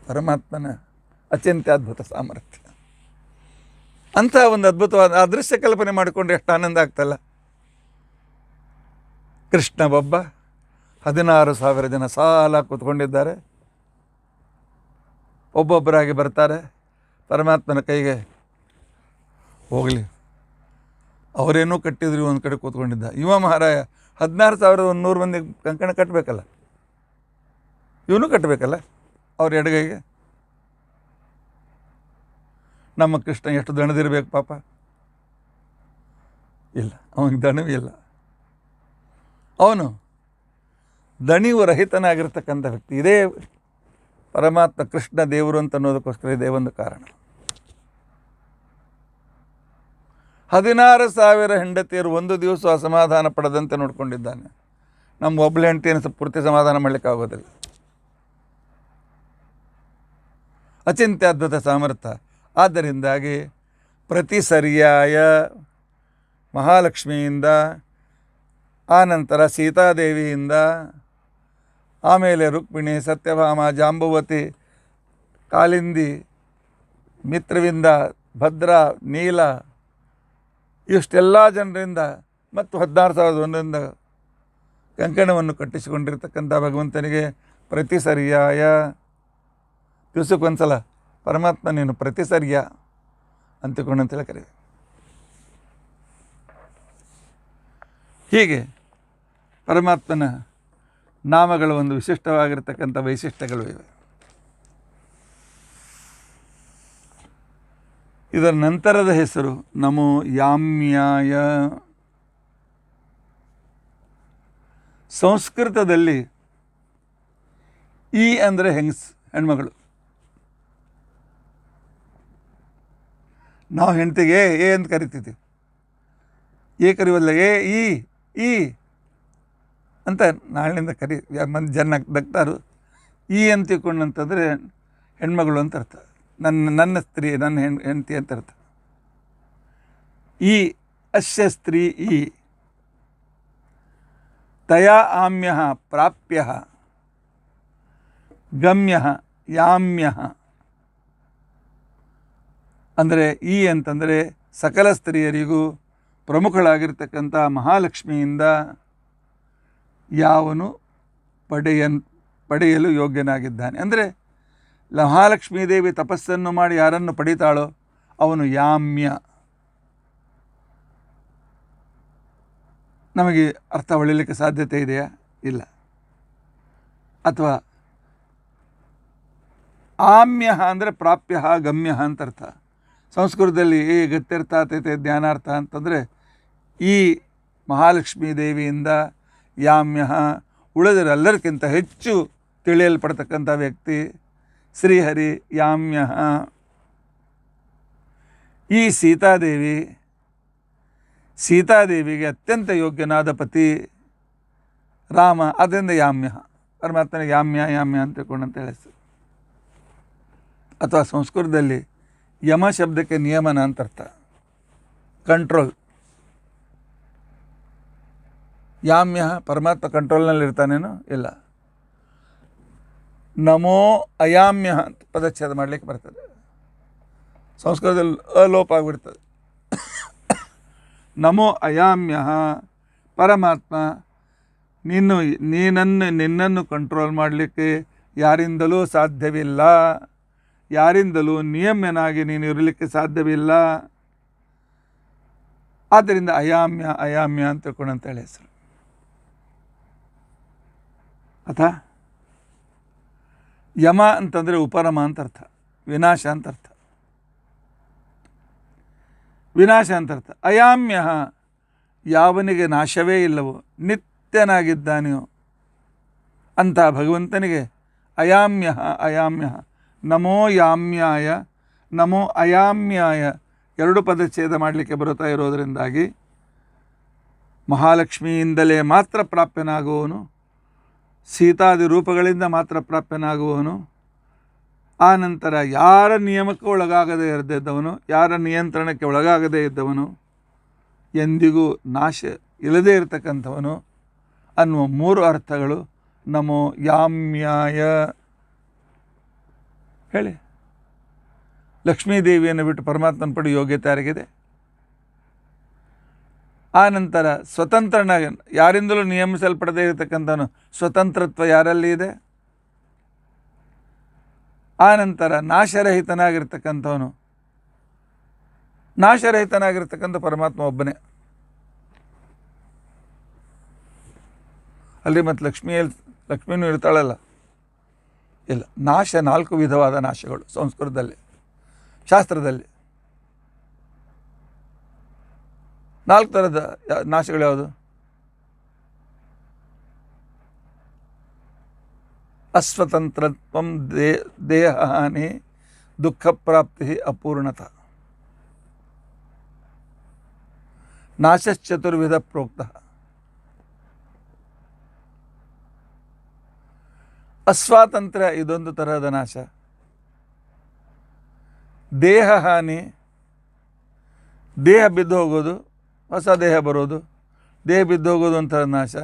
Speaker 1: ಪರಮಾತ್ಮನ ಅಚಿಂತ್ಯದ್ಭುತ ಸಾಮರ್ಥ್ಯ. ಅಂಥ ಒಂದು ಅದ್ಭುತವಾದ ಅದೃಶ್ಯ ಕಲ್ಪನೆ ಮಾಡಿಕೊಂಡ್ರೆ ಎಷ್ಟು ಆನಂದ ಆಗ್ತಲ್ಲ. ಕೃಷ್ಣ ಒಬ್ಬ, 16,000 ಜನ ಸಾಲ ಕೂತ್ಕೊಂಡಿದ್ದಾರೆ, ಒಬ್ಬೊಬ್ಬರಾಗಿ ಬರ್ತಾರೆ. ಪರಮಾತ್ಮನ ಕೈಗೆ ಹೋಗಲಿ, ಅವರೇನೂ ಕಟ್ಟಿದ್ರು, ಒಂದು ಕಡೆ ಕೂತ್ಕೊಂಡಿದ್ದ. ಇವ ಮಹಾರಾಯ 16,100 ಮಂದಿ ಕಂಕಣ ಕಟ್ಟಬೇಕಲ್ಲ, ಇವನು ಕಟ್ಟಬೇಕಲ್ಲ ಅವ್ರ ಎಡಗೈಗೆ. ನಮ್ಮ ಕೃಷ್ಣ ಎಷ್ಟು ದಣದಿರ್ಬೇಕು ಪಾಪ. ಇಲ್ಲ, ಅವನಿಗೆ ದಣವೇ ಇಲ್ಲ. ಅವನು ದಣಿವು ರಹಿತನಾಗಿರ್ತಕ್ಕಂಥ ವ್ಯಕ್ತಿ. ಇದೇ ಪರಮಾತ್ಮ ಕೃಷ್ಣ ದೇವರು ಅಂತ ಅನ್ನೋದಕ್ಕೋಸ್ಕರ ಇದೇ ಒಂದು ಕಾರಣ. 16,000 ಹೆಂಡತಿಯರು ಒಂದು ದಿವಸ ಅಸಮಾಧಾನ ಪಡದಂತೆ ನೋಡ್ಕೊಂಡಿದ್ದಾನೆ. ನಮ್ಮ ಒಬ್ಬಳು ಹೆಂಡತಿಯನ್ನು ಪೂರ್ತಿ ಸಮಾಧಾನ ಮಾಡಲಿಕ್ಕೆ ಆಗೋದಿಲ್ಲ. ಅಚಿಂತ್ಯದ್ಭುತ ಸಾಮರ್ಥ್ಯ. ಆದ್ದರಿಂದಾಗಿ ಪ್ರತಿ ಸರಿಯಾಯ ಮಹಾಲಕ್ಷ್ಮಿಯಿಂದ, ಆನಂತರ ಸೀತಾದೇವಿಯಿಂದ, ಆಮೇಲೆ ರುಕ್ಮಿಣಿ, ಸತ್ಯಭಾಮ, ಜಾಂಬುವತಿ, ಕಾಲಿಂದಿ, ಮಿತ್ರವಿಂದ, ಭದ್ರ, ನೀಲ, ಇಷ್ಟೆಲ್ಲ ಜನರಿಂದ ಮತ್ತು 16,001ರಿಂದ ಕಂಕಣವನ್ನು ಕಟ್ಟಿಸಿಕೊಂಡಿರ್ತಕ್ಕಂಥ ಭಗವಂತನಿಗೆ ಪ್ರತಿ ಸರಿಯಾಯ, ದಿವಸಕ್ಕೊಂದ್ಸಲ ಪರಮಾತ್ಮ ನೀನು ಪ್ರತಿ ಸರಿಯ ಅಂತಕೊಂಡಂತೇಳಿ ಕರೀವಿ. ಹೀಗೆ ಪರಮಾತ್ಮನ ನಾಮಗಳ ಒಂದು ವಿಶಿಷ್ಟವಾಗಿರ್ತಕ್ಕಂಥ ವೈಶಿಷ್ಟ್ಯಗಳು ಇವೆ. ಇದರ ನಂತರದ ಹೆಸರು ನಮೋ ಯಾಮ್ಯಾಯ. ಸಂಸ್ಕೃತದಲ್ಲಿ ಈ ಅಂದರೆ ಹೆಣ್ಮಗಳು. ನಾವು ಹೆಂಡ್ತಿಗೆ ಏ ಅಂತ ಕರಿತೀವಿ, ಕರಿವಲ್ಲ, ಈ ಅಂತ ನಾಳಿನಿಂದ ಮಂದಿ ಜನ ದಕ್ತಾರು. ಈ ಅಂತ ತಿಳ್ಕೊಂಡಂತಂದರೆ ಹೆಣ್ಮಗಳು ಅಂತ ಅರ್ಥ. ನನ್ನ ಸ್ತ್ರೀ, ನನ್ನ ಹೆಂಡತಿ ಅಂತ ಅರ್ಥ. ಈ ಅಸ್ಯ ಸ್ತ್ರೀ ಈ ತಯಾ ಆಮ್ಯ ಪ್ರಾಪ್ಯ ಗಮ್ಯ ಯಾಮ್ಯ. ಅಂದರೆ ಈ ಅಂತಂದರೆ ಸಕಲ ಸ್ತ್ರೀಯರಿಗೂ ಪ್ರಮುಖಳಾಗಿರ್ತಕ್ಕಂಥ ಮಹಾಲಕ್ಷ್ಮಿಯಿಂದ ಯಾವನು ಪಡೆಯಲು ಯೋಗ್ಯನಾಗಿದ್ದಾನೆ. ಅಂದರೆ ಮಹಾಲಕ್ಷ್ಮೀದೇವಿ ತಪಸ್ಸನ್ನು ಮಾಡಿ ಯಾರನ್ನು ಪಡಿತಾಳೋ ಅವನು ಯಾಮ್ಯ. ನಮಗೆ ಅರ್ಥ ಹೊಳಿಲಿಕ್ಕೆ ಸಾಧ್ಯತೆ ಇದೆಯಾ? ಇಲ್ಲ. ಅಥವಾ ಆಮ್ಯ ಅಂದರೆ ಪ್ರಾಪ್ಯ ಗಮ್ಯ ಅಂತ ಅರ್ಥ. ಸಂಸ್ಕೃತದಲ್ಲಿ ಗತ್ಯರ್ಥಾತೈತೆ ಜ್ಞಾನಾರ್ಥ ಅಂತಂದರೆ ಈ ಮಹಾಲಕ್ಷ್ಮೀ ದೇವಿಯಿಂದ ಯಾಮ್ಯ, ಉಳಿದರೆಲ್ಲರಿಗಿಂತ ಹೆಚ್ಚು ತಿಳಿಯಲ್ಪಡ್ತಕ್ಕಂಥ ವ್ಯಕ್ತಿ ಶ್ರೀಹರಿ ಯಾಮ್ಯ. ಈ ಸೀತಾದೇವಿಗೆ ಅತ್ಯಂತ ಯೋಗ್ಯನಾದ ಪತಿ ರಾಮ, ಅದರಿಂದ ಯಾಮ್ಯ. ಪರಮಾತ್ಮನಿಗೆ ಯಾಮ್ಯ ಅಂತ ತಿಳ್ಕೊಂಡಂತ ಹೇಳಿಸ್ತಾರೆ. ಅಥವಾ ಸಂಸ್ಕೃತದಲ್ಲಿ ಯಮ ಶಬ್ದಕ್ಕೆ ನಿಯಮನ ಅಂತ ಅರ್ಥ, ಕಂಟ್ರೋಲ್. ಯಾಮ್ಯ ಪರಮಾತ್ಮ ಕಂಟ್ರೋಲ್ನಲ್ಲಿರ್ತಾನೇನೋ? ಇಲ್ಲ. ನಮೋ ಅಯಾಮ್ಯ ಅಂತ ಪದಚ್ಛೇದ ಮಾಡಲಿಕ್ಕೆ ಬರ್ತದೆ. ಸಂಸ್ಕೃತದಲ್ಲಿ ಅಲೋಪ ಆಗಿಬಿಡ್ತದೆ. ನಮೋ ಅಯಾಮ್ಯ, ಪರಮಾತ್ಮ ನಿನ್ನನ್ನು ಕಂಟ್ರೋಲ್ ಮಾಡಲಿಕ್ಕೆ ಯಾರಿಂದಲೂ ಸಾಧ್ಯವಿಲ್ಲ, ಯಾರಿಂದಲೂ ನಿಯಮ್ಯನಾಗಿ ನೀನು ಇರಲಿಕ್ಕೆ ಸಾಧ್ಯವಿಲ್ಲ. ಆದ್ದರಿಂದ ಅಯಾಮ್ಯ ಅಂತ ತಿಳ್ಕೊಂಡಂತೇಳಿ ಹೆಸರು. ಅಥವಾ ಯಮ ಅಂತಂದರೆ ಉಪರಮ ಅಂತ ಅರ್ಥ, ವಿನಾಶ ಅಂತ ಅರ್ಥ. ಅಯಾಮ್ಯ ಯಾವನಿಗೆ ನಾಶವೇ ಇಲ್ಲವೋ, ನಿತ್ಯನಾಗಿದ್ದಾನೆಯೋ ಅಂತ ಭಗವಂತನಿಗೆ ಅಯಾಮ್ಯ. ನಮೋ ಯಾಮ್ಯಾಯ, ನಮೋ ಅಯಾಮ್ಯಾಯ ಎರಡು ಪದಚ್ಛೇದ ಮಾಡಲಿಕ್ಕೆ ಬರುತ್ತಾ ಇರೋದರಿಂದಾಗಿ ಮಹಾಲಕ್ಷ್ಮಿಯಿಂದಲೇ ಮಾತ್ರ ಪ್ರಾಪ್ಯನಾಗುವವನು, ಸೀತಾದಿ ರೂಪಗಳಿಂದ ಮಾತ್ರ ಪ್ರಾಪ್ಯನಾಗುವವನು. ಆ ನಂತರ ಯಾರ ನಿಯಮಕ್ಕೆ ಒಳಗಾಗದೇ ಇದ್ದವನು, ಯಾರ ನಿಯಂತ್ರಣಕ್ಕೆ ಒಳಗಾಗದೇ ಇದ್ದವನು, ಎಂದಿಗೂ ನಾಶ ಇಲ್ಲದೇ ಇರತಕ್ಕಂಥವನು ಅನ್ನುವ ಮೂರು ಅರ್ಥಗಳು ನಮೋ ಯಾಮ್ಯಾಯ. ಹೇಳಿ, ಲಕ್ಷ್ಮೀದೇವಿಯನ್ನು ಬಿಟ್ಟು ಪರಮಾತ್ಮನ ಪಡೆಯುವ ಯೋಗ್ಯತೆ ಯಾರಿಗಿದೆ? ಆ ನಂತರ ಸ್ವತಂತ್ರನಾಗಿ ಯಾರಿಂದಲೂ ನಿಯಮಿಸಲ್ಪಡದೇ ಇರತಕ್ಕಂಥವನು, ಸ್ವತಂತ್ರತ್ವ ಯಾರಲ್ಲಿ ಇದೆ? ಆ ನಂತರ ನಾಶರಹಿತನಾಗಿರ್ತಕ್ಕಂಥವನು, ನಾಶರಹಿತನಾಗಿರ್ತಕ್ಕಂಥ ಪರಮಾತ್ಮ ಒಬ್ಬನೇ ಅಲ್ಲಿ. ಮತ್ತು ಲಕ್ಷ್ಮಿನೂ ಇರ್ತಾಳಲ್ಲ? ಇಲ್ಲ. ನಾಶ 4 ವಿಧವಾದ ನಾಶಗಳು ಸಂಸ್ಕೃತದಲ್ಲಿ, ಶಾಸ್ತ್ರದಲ್ಲಿ 4 ಥರದ ನಾಶಗಳು ಯಾವುದು? ಅಸ್ವತಂತ್ರತ್ವಂ, ದೇಹಹಾನಿ, ದುಃಖ ಪ್ರಾಪ್ತಿ, ಅಪೂರ್ಣತ. ನಾಶಶ್ಚತುರ್ವಿಧ ಪ್ರೋಕ್ತ. ಅಸ್ವಾತಂತ್ರ್ಯ ಇದೊಂದು ತರಹದ ನಾಶ. ದೇಹಹಾನಿ, ದೇಹ ಬಿದ್ದು ಹೋಗೋದು, ಹೊಸ ದೇಹ ಬರೋದು, ದೇಹ ಬಿದ್ದು ಹೋಗೋದು ಒಂಥರ ನಾಶ.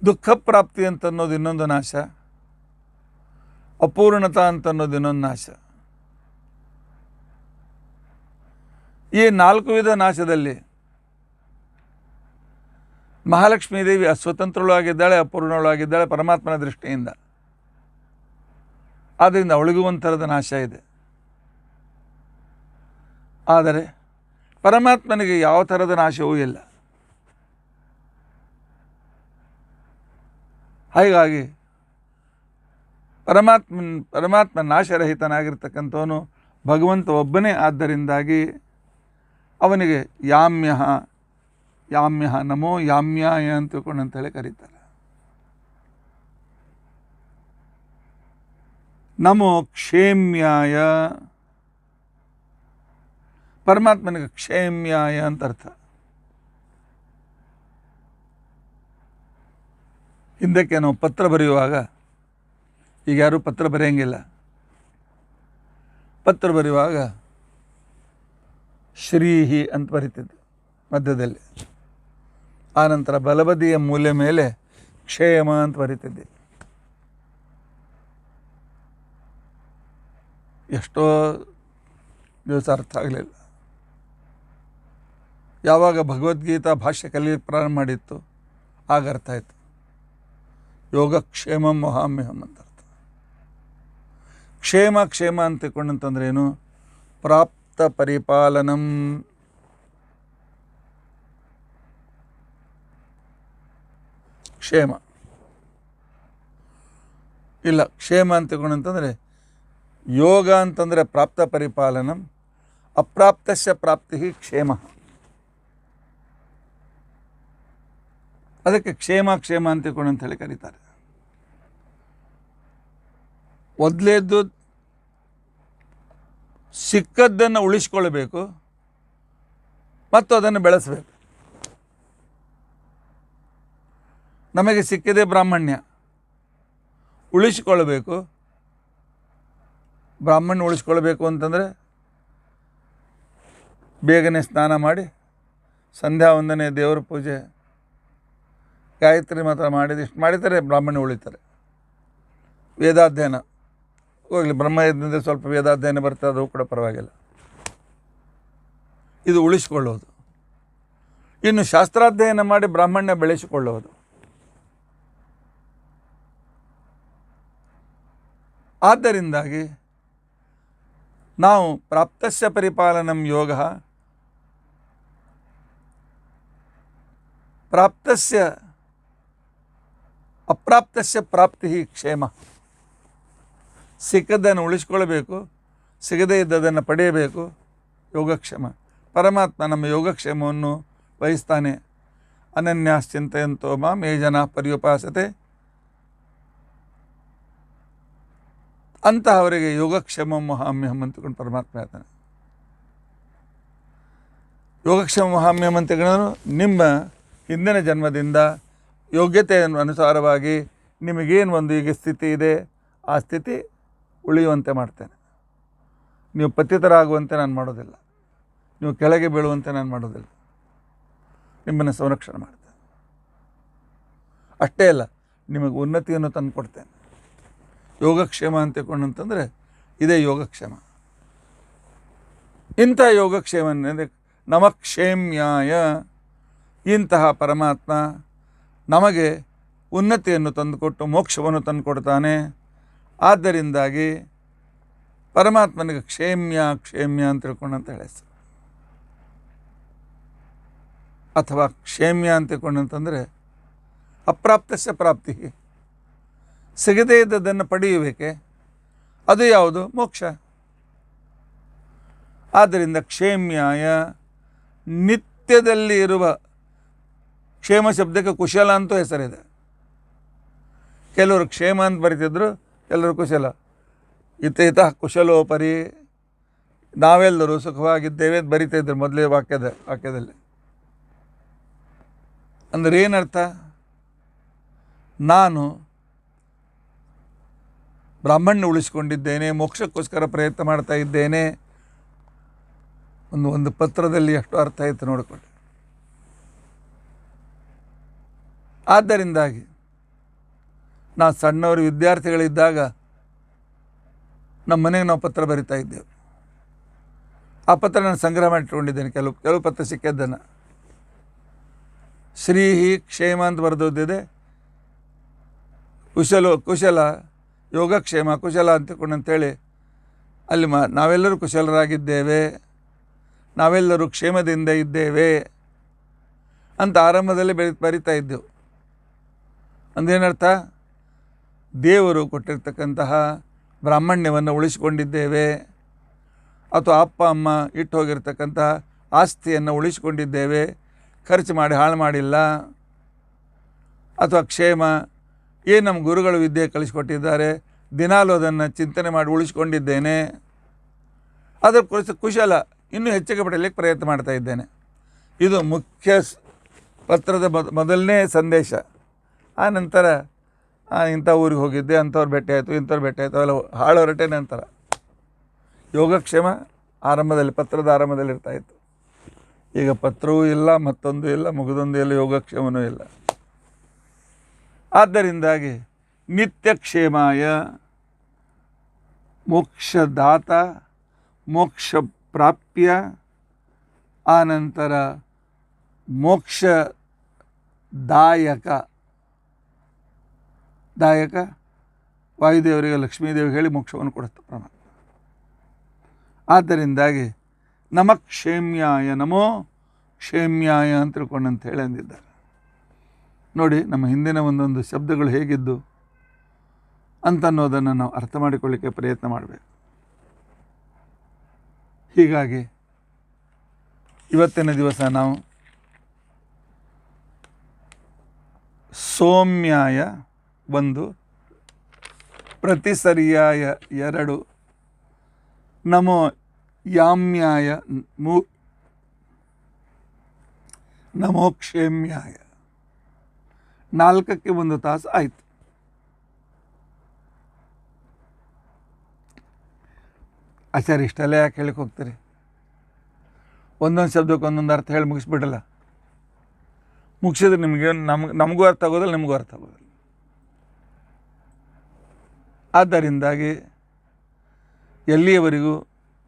Speaker 1: ದುಃಖ ಪ್ರಾಪ್ತಿ ಅಂತನ್ನೋದು ಇನ್ನೊಂದು ನಾಶ. ಅಪೂರ್ಣತ ಅಂತನ್ನೋದು ಇನ್ನೊಂದು ನಾಶ. ಈ 4 ವಿಧ ನಾಶದಲ್ಲಿ ಮಹಾಲಕ್ಷ್ಮೀ ದೇವಿ ಅಸ್ವತಂತ್ರಳು ಆಗಿದ್ದಾಳೆ, ಅಪೂರ್ಣಳು ಆಗಿದ್ದಾಳೆ ಪರಮಾತ್ಮನ ದೃಷ್ಟಿಯಿಂದ. ಆದ್ದರಿಂದ ಅವಳಿಗೂ ಒಂಥರದ ನಾಶ ಇದೆ. ಆದರೆ ಪರಮಾತ್ಮನಿಗೆ ಯಾವ ಥರದ ನಾಶವೂ ಇಲ್ಲ. ಹಾಗಾಗಿ ಪರಮಾತ್ಮ ನಾಶರಹಿತನಾಗಿರ್ತಕ್ಕಂಥವನು ಭಗವಂತ ಒಬ್ಬನೇ. ಆದ್ದರಿಂದಾಗಿ ಅವನಿಗೆ ಯಾಮ್ಯ ನಮೋ ಯಾಮ್ಯಾಯ ಅಂತ ತಿಳ್ಕೊಂಡಂತೇಳಿ ಕರೀತಾರೆ. ನಮೋ ಕ್ಷೇಮ್ಯಾಯ, ಪರಮಾತ್ಮನಿಗೆ ಕ್ಷೇಮ್ಯಾಯ ಅಂತ ಅರ್ಥ. ಹಿಂದಕ್ಕೆ ನಾವು ಪತ್ರ ಬರೆಯುವಾಗ, ಈಗ ಯಾರೂ ಪತ್ರ ಬರೆಯಂಗಿಲ್ಲ, ಪತ್ರ ಬರೆಯುವಾಗ ಶ್ರೀಹಿ ಅಂತ ಬರೀತಿದ್ದೆ ಮಧ್ಯದಲ್ಲಿ. ಆನಂತರ ಬಲಬದಿಯ ಮೂಲೆ ಮೇಲೆ ಕ್ಷೇಮ ಅಂತ ಬರೀತಿದ್ದೆ. ಎಷ್ಟೋ ದಿವಸ ಅರ್ಥ ಆಗಲಿಲ್ಲ. ಯಾವಾಗ ಭಗವದ್ಗೀತಾ ಭಾಷ್ಯ ಕಲಿಯಕ್ಕೆ ಪ್ರಾರಂಭ ಮಾಡಿತ್ತು ಆಗ ಅರ್ಥ ಆಯಿತು. ಯೋಗಕ್ಷೇಮಂ ವಹಾಮ್ಯಹಂ ಅಂತ ಅರ್ಥ. ಕ್ಷೇಮ ಅಂತ ತಿಳ್ಕೊಂಡಂತಂದ್ರೆ ಏನು? ಪ್ರಾಪ್ತ ಪರಿಪಾಲನಂ. ಕ್ಷೇಮ ಇಲ್ಲ, ಕ್ಷೇಮ ಅಂತ ತಿಳ್ಕೊಂಡಂತಂದರೆ ಯೋಗ ಅಂತಂದರೆ ಪ್ರಾಪ್ತ ಪರಿಪಾಲನಂ, ಅಪ್ರಾಪ್ತಸ್ಯ ಪ್ರಾಪ್ತಿ ಕ್ಷೇಮ. ಅದಕ್ಕೆ ಕ್ಷೇಮ ಅಂತ ತಿಳ್ಕೊಂಡು ಅಂತ ಹೇಳಿ ಕರೀತಾರೆ. ಮೊದಲೇದ್ದು ಸಿಕ್ಕದ್ದನ್ನು ಉಳಿಸ್ಕೊಳ್ಬೇಕು ಮತ್ತು ಅದನ್ನು ಬೆಳೆಸಬೇಕು. ನಮಗೆ ಸಿಕ್ಕಿದೆ ಬ್ರಾಹ್ಮಣ್ಯ, ಉಳಿಸ್ಕೊಳ್ಬೇಕು. ಬ್ರಾಹ್ಮಣ್ಯ ಉಳಿಸ್ಕೊಳ್ಬೇಕು ಅಂತಂದರೆ ಬೇಗನೆ ಸ್ನಾನ ಮಾಡಿ ಸಂಧ್ಯಾ ವಂದನೆ, ದೇವರ ಪೂಜೆ, ಗಾಯತ್ರಿ ಮಾತ್ರ ಮಾಡಿದಿಷ್ಟು ಮಾಡಿದರೆ ಬ್ರಾಹ್ಮಣ್ಯ ಉಳಿತಾರೆ. ವೇದಾಧ್ಯಯನ ಹೋಗಲಿ, ಬ್ರಹ್ಮಯಜ್ಞದಿಂದ ಸ್ವಲ್ಪ ವೇದಾಧ್ಯಯನ ಬರ್ತದೆ, ಅದು ಕೂಡ ಪರವಾಗಿಲ್ಲ. ಇದು ಉಳಿಸಿಕೊಳ್ಳೋದು. ಇನ್ನು ಶಾಸ್ತ್ರಾಧ್ಯಯನ ಮಾಡಿ ಬ್ರಾಹ್ಮಣ್ಯ ಬೆಳೆಸಿಕೊಳ್ಳೋದು. ಆದ್ದರಿಂದಾಗಿ ನಾವು ಪ್ರಾಪ್ತಸ್ಯ ಪರಿಪಾಲನಂ ಯೋಗ, ಪ್ರಾಪ್ತಸ್ಯ ಅಪ್ರಾಪ್ತಸ್ಯ ಪ್ರಾಪ್ತಿ ಕ್ಷೇಮ. ಸಿಕ್ಕದ್ದನ್ನು ಉಳಿಸ್ಕೊಳ್ಬೇಕು, ಸಿಗದೇ ಇದ್ದದನ್ನು ಪಡೆಯಬೇಕು, ಯೋಗಕ್ಷೇಮ. ಪರಮಾತ್ಮ ನಮ್ಮ ಯೋಗಕ್ಷೇಮವನ್ನು ವಹಿಸ್ತಾನೆ. ಅನನ್ಯಾಶ್ಚಿಂತಯಂತೋ ಮಾಂ ಯೇ ಜನಾ ಪರ್ಯುಪಾಸತೆ. ಅಂತಹವರಿಗೆ ಯೋಗಕ್ಷೇಮಂ ವಹಾಮ್ಯಹಂ ಅಂತಕೊಂಡು ಪರಮಾತ್ಮ ಹೇಳ್ತಾನೆ. ಯೋಗಕ್ಷೇಮ ವಹಾಮ್ಯಹಂ ಅಂತೇಳಿದ್ರು ನಿಮ್ಮ ಹಿಂದಿನ ಜನ್ಮದಿಂದ ಯೋಗ್ಯತೆಯ ಅನುಸಾರವಾಗಿ ನಿಮಗೇನು ಒಂದು ಈಗ ಸ್ಥಿತಿ ಇದೆ ಆ ಸ್ಥಿತಿ ಉಳಿಯುವಂತೆ ಮಾಡ್ತೇನೆ. ನೀವು ಪತಿತರಾಗುವಂತೆ ನಾನು ಮಾಡೋದಿಲ್ಲ, ನೀವು ಕೆಳಗೆ ಬೀಳುವಂತೆ ನಾನು ಮಾಡೋದಿಲ್ಲ, ನಿಮ್ಮನ್ನು ಸಂರಕ್ಷಣೆ ಮಾಡ್ತೇನೆ. ಅಷ್ಟೇ ಅಲ್ಲ, ನಿಮಗೆ ಉನ್ನತಿಯನ್ನು ತಂದು ಕೊಡ್ತೇನೆ. ಯೋಗಕ್ಷೇಮ ಅಂತ ತಿಳ್ಕೊಂಡಂತಂದರೆ ಇದೇ ಯೋಗಕ್ಷೇಮ. ಇಂಥ ಯೋಗಕ್ಷೇಮ ನಮಕ್ಷೇಮ್ಯಾಯ, ಇಂತಹ ಪರಮಾತ್ಮ ನಮಗೆ ಉನ್ನತಿಯನ್ನು ತಂದುಕೊಟ್ಟು ಮೋಕ್ಷವನ್ನು ತಂದುಕೊಡ್ತಾನೆ. ಆದ್ದರಿಂದಾಗಿ ಪರಮಾತ್ಮನಿಗೆ ಕ್ಷೇಮ್ಯ ಅಂತ ತಿಳ್ಕೊಂಡಂತ ಹೇಳಿ ಹೆಸರು. ಅಥವಾ ಕ್ಷೇಮ್ಯ ಅಂತ ತಿಳ್ಕೊಂಡಂತಂದರೆ ಅಪ್ರಾಪ್ತಸ್ಯ ಪ್ರಾಪ್ತಿ, ಸಿಗದೇ ಇದ್ದದನ್ನು ಪಡೆಯುವಿಕೆ, ಅದು ಯಾವುದು? ಮೋಕ್ಷ. ಆದ್ದರಿಂದ ಕ್ಷೇಮ್ಯಾಯ, ನಿತ್ಯದಲ್ಲಿ ಇರುವ ಕ್ಷೇಮ ಶಬ್ದಕ್ಕೆ ಕುಶಲ ಅಂತೂ ಹೆಸರಿದೆ. ಕೆಲವರು ಕ್ಷೇಮ ಅಂತ ಬರೀತಿದ್ರು, ಕೆಲವರು ಕುಶಲ. ಇತ ಕುಶಲೋಪರಿ, ನಾವೆಲ್ಲರೂ ಸುಖವಾಗಿದ್ದೇವೆ ಅಂತ ಬರಿತಾಯಿದ್ರು ಮೊದಲೇ ವಾಕ್ಯದಲ್ಲಿ. ಅಂದರೆ ಏನರ್ಥ? ನಾನು ಬ್ರಾಹ್ಮಣ್ಯ ಉಳಿಸ್ಕೊಂಡಿದ್ದೇನೆ, ಮೋಕ್ಷಕ್ಕೋಸ್ಕರ ಪ್ರಯತ್ನ ಮಾಡ್ತಾ ಇದ್ದೇನೆ. ಒಂದು ಪತ್ರದಲ್ಲಿ ಎಷ್ಟು ಅರ್ಥ ಆಯಿತು ನೋಡಿಕೊಳ್ಳಿ. ಆದ್ದರಿಂದಾಗಿ ನಾವು ಸಣ್ಣವರು ವಿದ್ಯಾರ್ಥಿಗಳಿದ್ದಾಗ ನಮ್ಮ ಮನೆಗೆ ನಾವು ಪತ್ರ ಬರಿತಾ ಇದ್ದೇವೆ. ಆ ಪತ್ರ ನಾನು ಸಂಗ್ರಹ ಮಾಡಿಟ್ಕೊಂಡಿದ್ದೇನೆ. ಕೆಲವು ಪತ್ರ ಸಿಕ್ಕಿದ್ದನ್ನು ಶ್ರೀಹಿ ಕ್ಷೇಮ ಅಂತ ಬರೆದೋದಿದೆ, ಕುಶಲ ಯೋಗಕ್ಷೇಮ ಕುಶಲ ಅಂತೇಳಿ ಅಲ್ಲಿ ನಾವೆಲ್ಲರೂ ಕುಶಲರಾಗಿದ್ದೇವೆ, ನಾವೆಲ್ಲರೂ ಕ್ಷೇಮದಿಂದ ಇದ್ದೇವೆ ಅಂತ ಆರಂಭದಲ್ಲಿ ಬರಿತಾ ಇದ್ದೆವು. ಅಂದೇನರ್ಥ? ದೇವರು ಕೊಟ್ಟಿರ್ತಕ್ಕಂತಹ ಬ್ರಾಹ್ಮಣ್ಯವನ್ನು ಉಳಿಸಿಕೊಂಡಿದ್ದೇವೆ, ಅಥವಾ ಅಪ್ಪ ಅಮ್ಮ ಇಟ್ಟು ಹೋಗಿರ್ತಕ್ಕಂತಹ ಆಸ್ತಿಯನ್ನು ಉಳಿಸಿಕೊಂಡಿದ್ದೇವೆ, ಖರ್ಚು ಮಾಡಿ ಹಾಳು ಮಾಡಿಲ್ಲ. ಅಥವಾ ಕ್ಷೇಮ, ಏನು ನಮ್ಮ ಗುರುಗಳು ವಿದ್ಯೆ ಕಲಿಸಿಕೊಟ್ಟಿದ್ದಾರೆ, ದಿನಾಲೂ ಅದನ್ನು ಚಿಂತನೆ ಮಾಡಿ ಉಳಿಸ್ಕೊಂಡಿದ್ದೇನೆ. ಅದರ ಕುಶಲ, ಇನ್ನೂ ಹೆಚ್ಚಿಗೆ ಪಡೆಯಲಿಕ್ಕೆ ಪ್ರಯತ್ನ ಮಾಡ್ತಾ ಇದ್ದೇನೆ. ಇದು ಮುಖ್ಯ ಪತ್ರದ ಮೊದಲನೇ ಸಂದೇಶ. ಆ ನಂತರ ಇಂಥ ಊರಿಗೆ ಹೋಗಿದ್ದೆ, ಅಂಥವ್ರು ಭೇಟಿ ಆಯಿತು, ಇಂಥವ್ರು ಭೇಟಿ ಆಯಿತು, ಅವೆಲ್ಲ ಹಾಳು ಹೊರಟೆ ನಂತರ ಯೋಗಕ್ಷೇಮ ಆರಂಭದಲ್ಲಿ, ಪತ್ರದ ಆರಂಭದಲ್ಲಿ ಇರ್ತಾಯಿತ್ತು. ಈಗ ಪತ್ರವೂ ಇಲ್ಲ, ಮತ್ತೊಂದು ಇಲ್ಲ, ಮುಗಿದೊಂದು ಇಲ್ಲ, ಯೋಗಕ್ಷೇಮನೂ ಇಲ್ಲ. ಆದ್ದರಿಂದಾಗಿ ನಿತ್ಯಕ್ಷೇಮಾಯ, ಮೋಕ್ಷದಾತ, ಮೋಕ್ಷ ಪ್ರಾಪ್ಯ, ಆನಂತರ ಮೋಕ್ಷದಾಯಕ ವಾಯುದೇವರಿಗೆ ಲಕ್ಷ್ಮೀದೇವಿಗೆ ಹೇಳಿ ಮೋಕ್ಷವನ್ನು ಕೊಡುತ್ತೆ ಪರಮಾತ್ಮ. ಆದ್ದರಿಂದಾಗಿ ನಮ ಕ್ಷೇಮ್ಯಾಯ, ನಮೋ ಕ್ಷೇಮ್ಯಾಯ ಅಂತ ತಿಳ್ಕೊಂಡಂತ ಹೇಳಿ ಅಂದಿದ್ದಾರೆ. ನೋಡಿ ನಮ್ಮ ಹಿಂದಿನ ಒಂದೊಂದು ಶಬ್ದಗಳು ಹೇಗಿದ್ದು ಅಂತನ್ನೋದನ್ನು ನಾವು ಅರ್ಥ ಮಾಡಿಕೊಳ್ಳಿಕ್ಕೆ ಪ್ರಯತ್ನ ಮಾಡಬೇಕು. ಹೀಗಾಗಿ ಇವತ್ತಿನ ದಿವಸ ನಾವು ಸೌಮ್ಯಾಯ 1, ಪ್ರತಿಸರ್ಯಾಯ 2, ನಮೋ ಯಾಮ್ಯಾಯ 3, ನಮೋ ಕ್ಷೇಮ್ಯಾಯ 4ಕ್ಕೆ 1 ತಾಸು ಆಯಿತು. ಆಚಾರ್ಯ ಇಷ್ಟೆಲ್ಲ ಯಾಕೆ ಹೇಳಿಕ್ಕೆ ಹೋಗ್ತೀರಿ? ಒಂದೊಂದು ಶಬ್ದಕ್ಕೆ ಒಂದೊಂದು ಅರ್ಥ ಹೇಳಿ ಮುಗಿಸ್ಬಿಡಲ್ಲ. ಮುಗಿಸಿದ್ರೆ ನಿಮಗೆ ನಮಗೂ ಅರ್ಥ ಆಗೋದಿಲ್ಲ, ನಿಮಗೂ ಅರ್ಥ ಆಗೋದಿಲ್ಲ. ಆದ್ದರಿಂದಾಗಿ ಎಲ್ಲಿಯವರೆಗೂ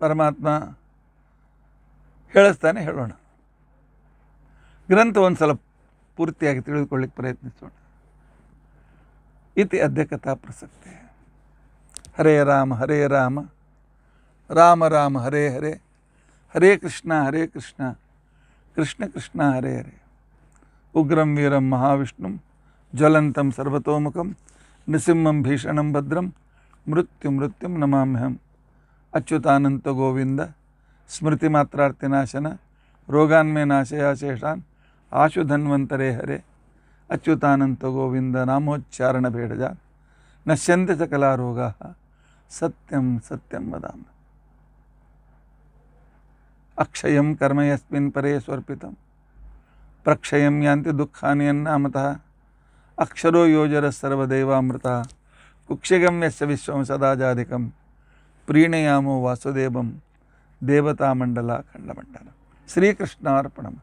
Speaker 1: ಪರಮಾತ್ಮ ಹೇಳಿಸ್ತಾನೆ ಹೇಳೋಣ. ಗ್ರಂಥ ಒಂದು ಸಲ ಪೂರ್ತಿಯಾಗಿ ತಿಳಿದುಕೊಳ್ಳಿಕ್ಕೆ ಪ್ರಯತ್ನಿಸೋಣ. ಇತಿ ಅದ್ಯ ಕಥಾ ಪ್ರಸಕ್ತಿ. ಹರೇ ರಾಮ ಹರೇ ರಾಮ ರಾಮ ರಾಮ ಹರೇ ಹರೇ, ಹರೇ ಕೃಷ್ಣ ಕೃಷ್ಣ ಕೃಷ್ಣ ಹರೇ ಹರೇ. ಉಗ್ರಂ ವೀರಂ ಮಹಾವಿಷ್ಣುಂ ಜ್ವಲಂತಂ ಸರ್ವತೋಮುಖಂ ನೃಸಿಂಹಂ ಭೀಷಣಂ ಭದ್ರಂ ಮೃತ್ಯುಂ ನಮಾಮ್ಯಹಂ. ಅಚ್ಯುತಾನಂತ ಗೋವಿಂದ ಸ್ಮೃತಿ ಮಾತ್ರಾರ್ತಿನಾಶನ ರೋಗಾನ್ಮೇ ನಾಶಯ ಶೇಷಾನ್ ಆಶು ಧನ್ವಂತರೇ ಹರೇ. ಅಚ್ಯುತಾನಂತ ಗೋವಿಂದ ನಾಮೋಚ್ಚಾರಣ ಬೇಡಜ ನಶ್ಯಂತೆ ಸಕಲಾ ರೋಗಾ ಸತ್ಯಂ ಸತ್ಯಂ ವದಾಮಿ. ಅಕ್ಷಯಂ ಕರ್ಮ ಯಸ್ಮಿನ್ ಪರೇ ಸ್ವರ್ಪಿತಂ ಪ್ರಕ್ಷಯಂ ಯಾಂತಿ ದುಃಖಾನಿ ಅನ್ನಾಮತಃ. ಅಕ್ಷರೋ ಯೋಜರ ಸರ್ವದೇವಾಮೃತ ಕುಕ್ಷಿಗಂ ಯಸ್ಯ ವಿಶ್ವಂ ಸದಾಜಾಧಿಕಂ ಪ್ರೀಣಯಾಮೋ ವಾಸುದೇವಂ ದೇವತಾಮಂಡಲ ಖಂಡಮಂಡಲ. ಶ್ರೀಕೃಷ್ಣಾರ್ಪಣಂ.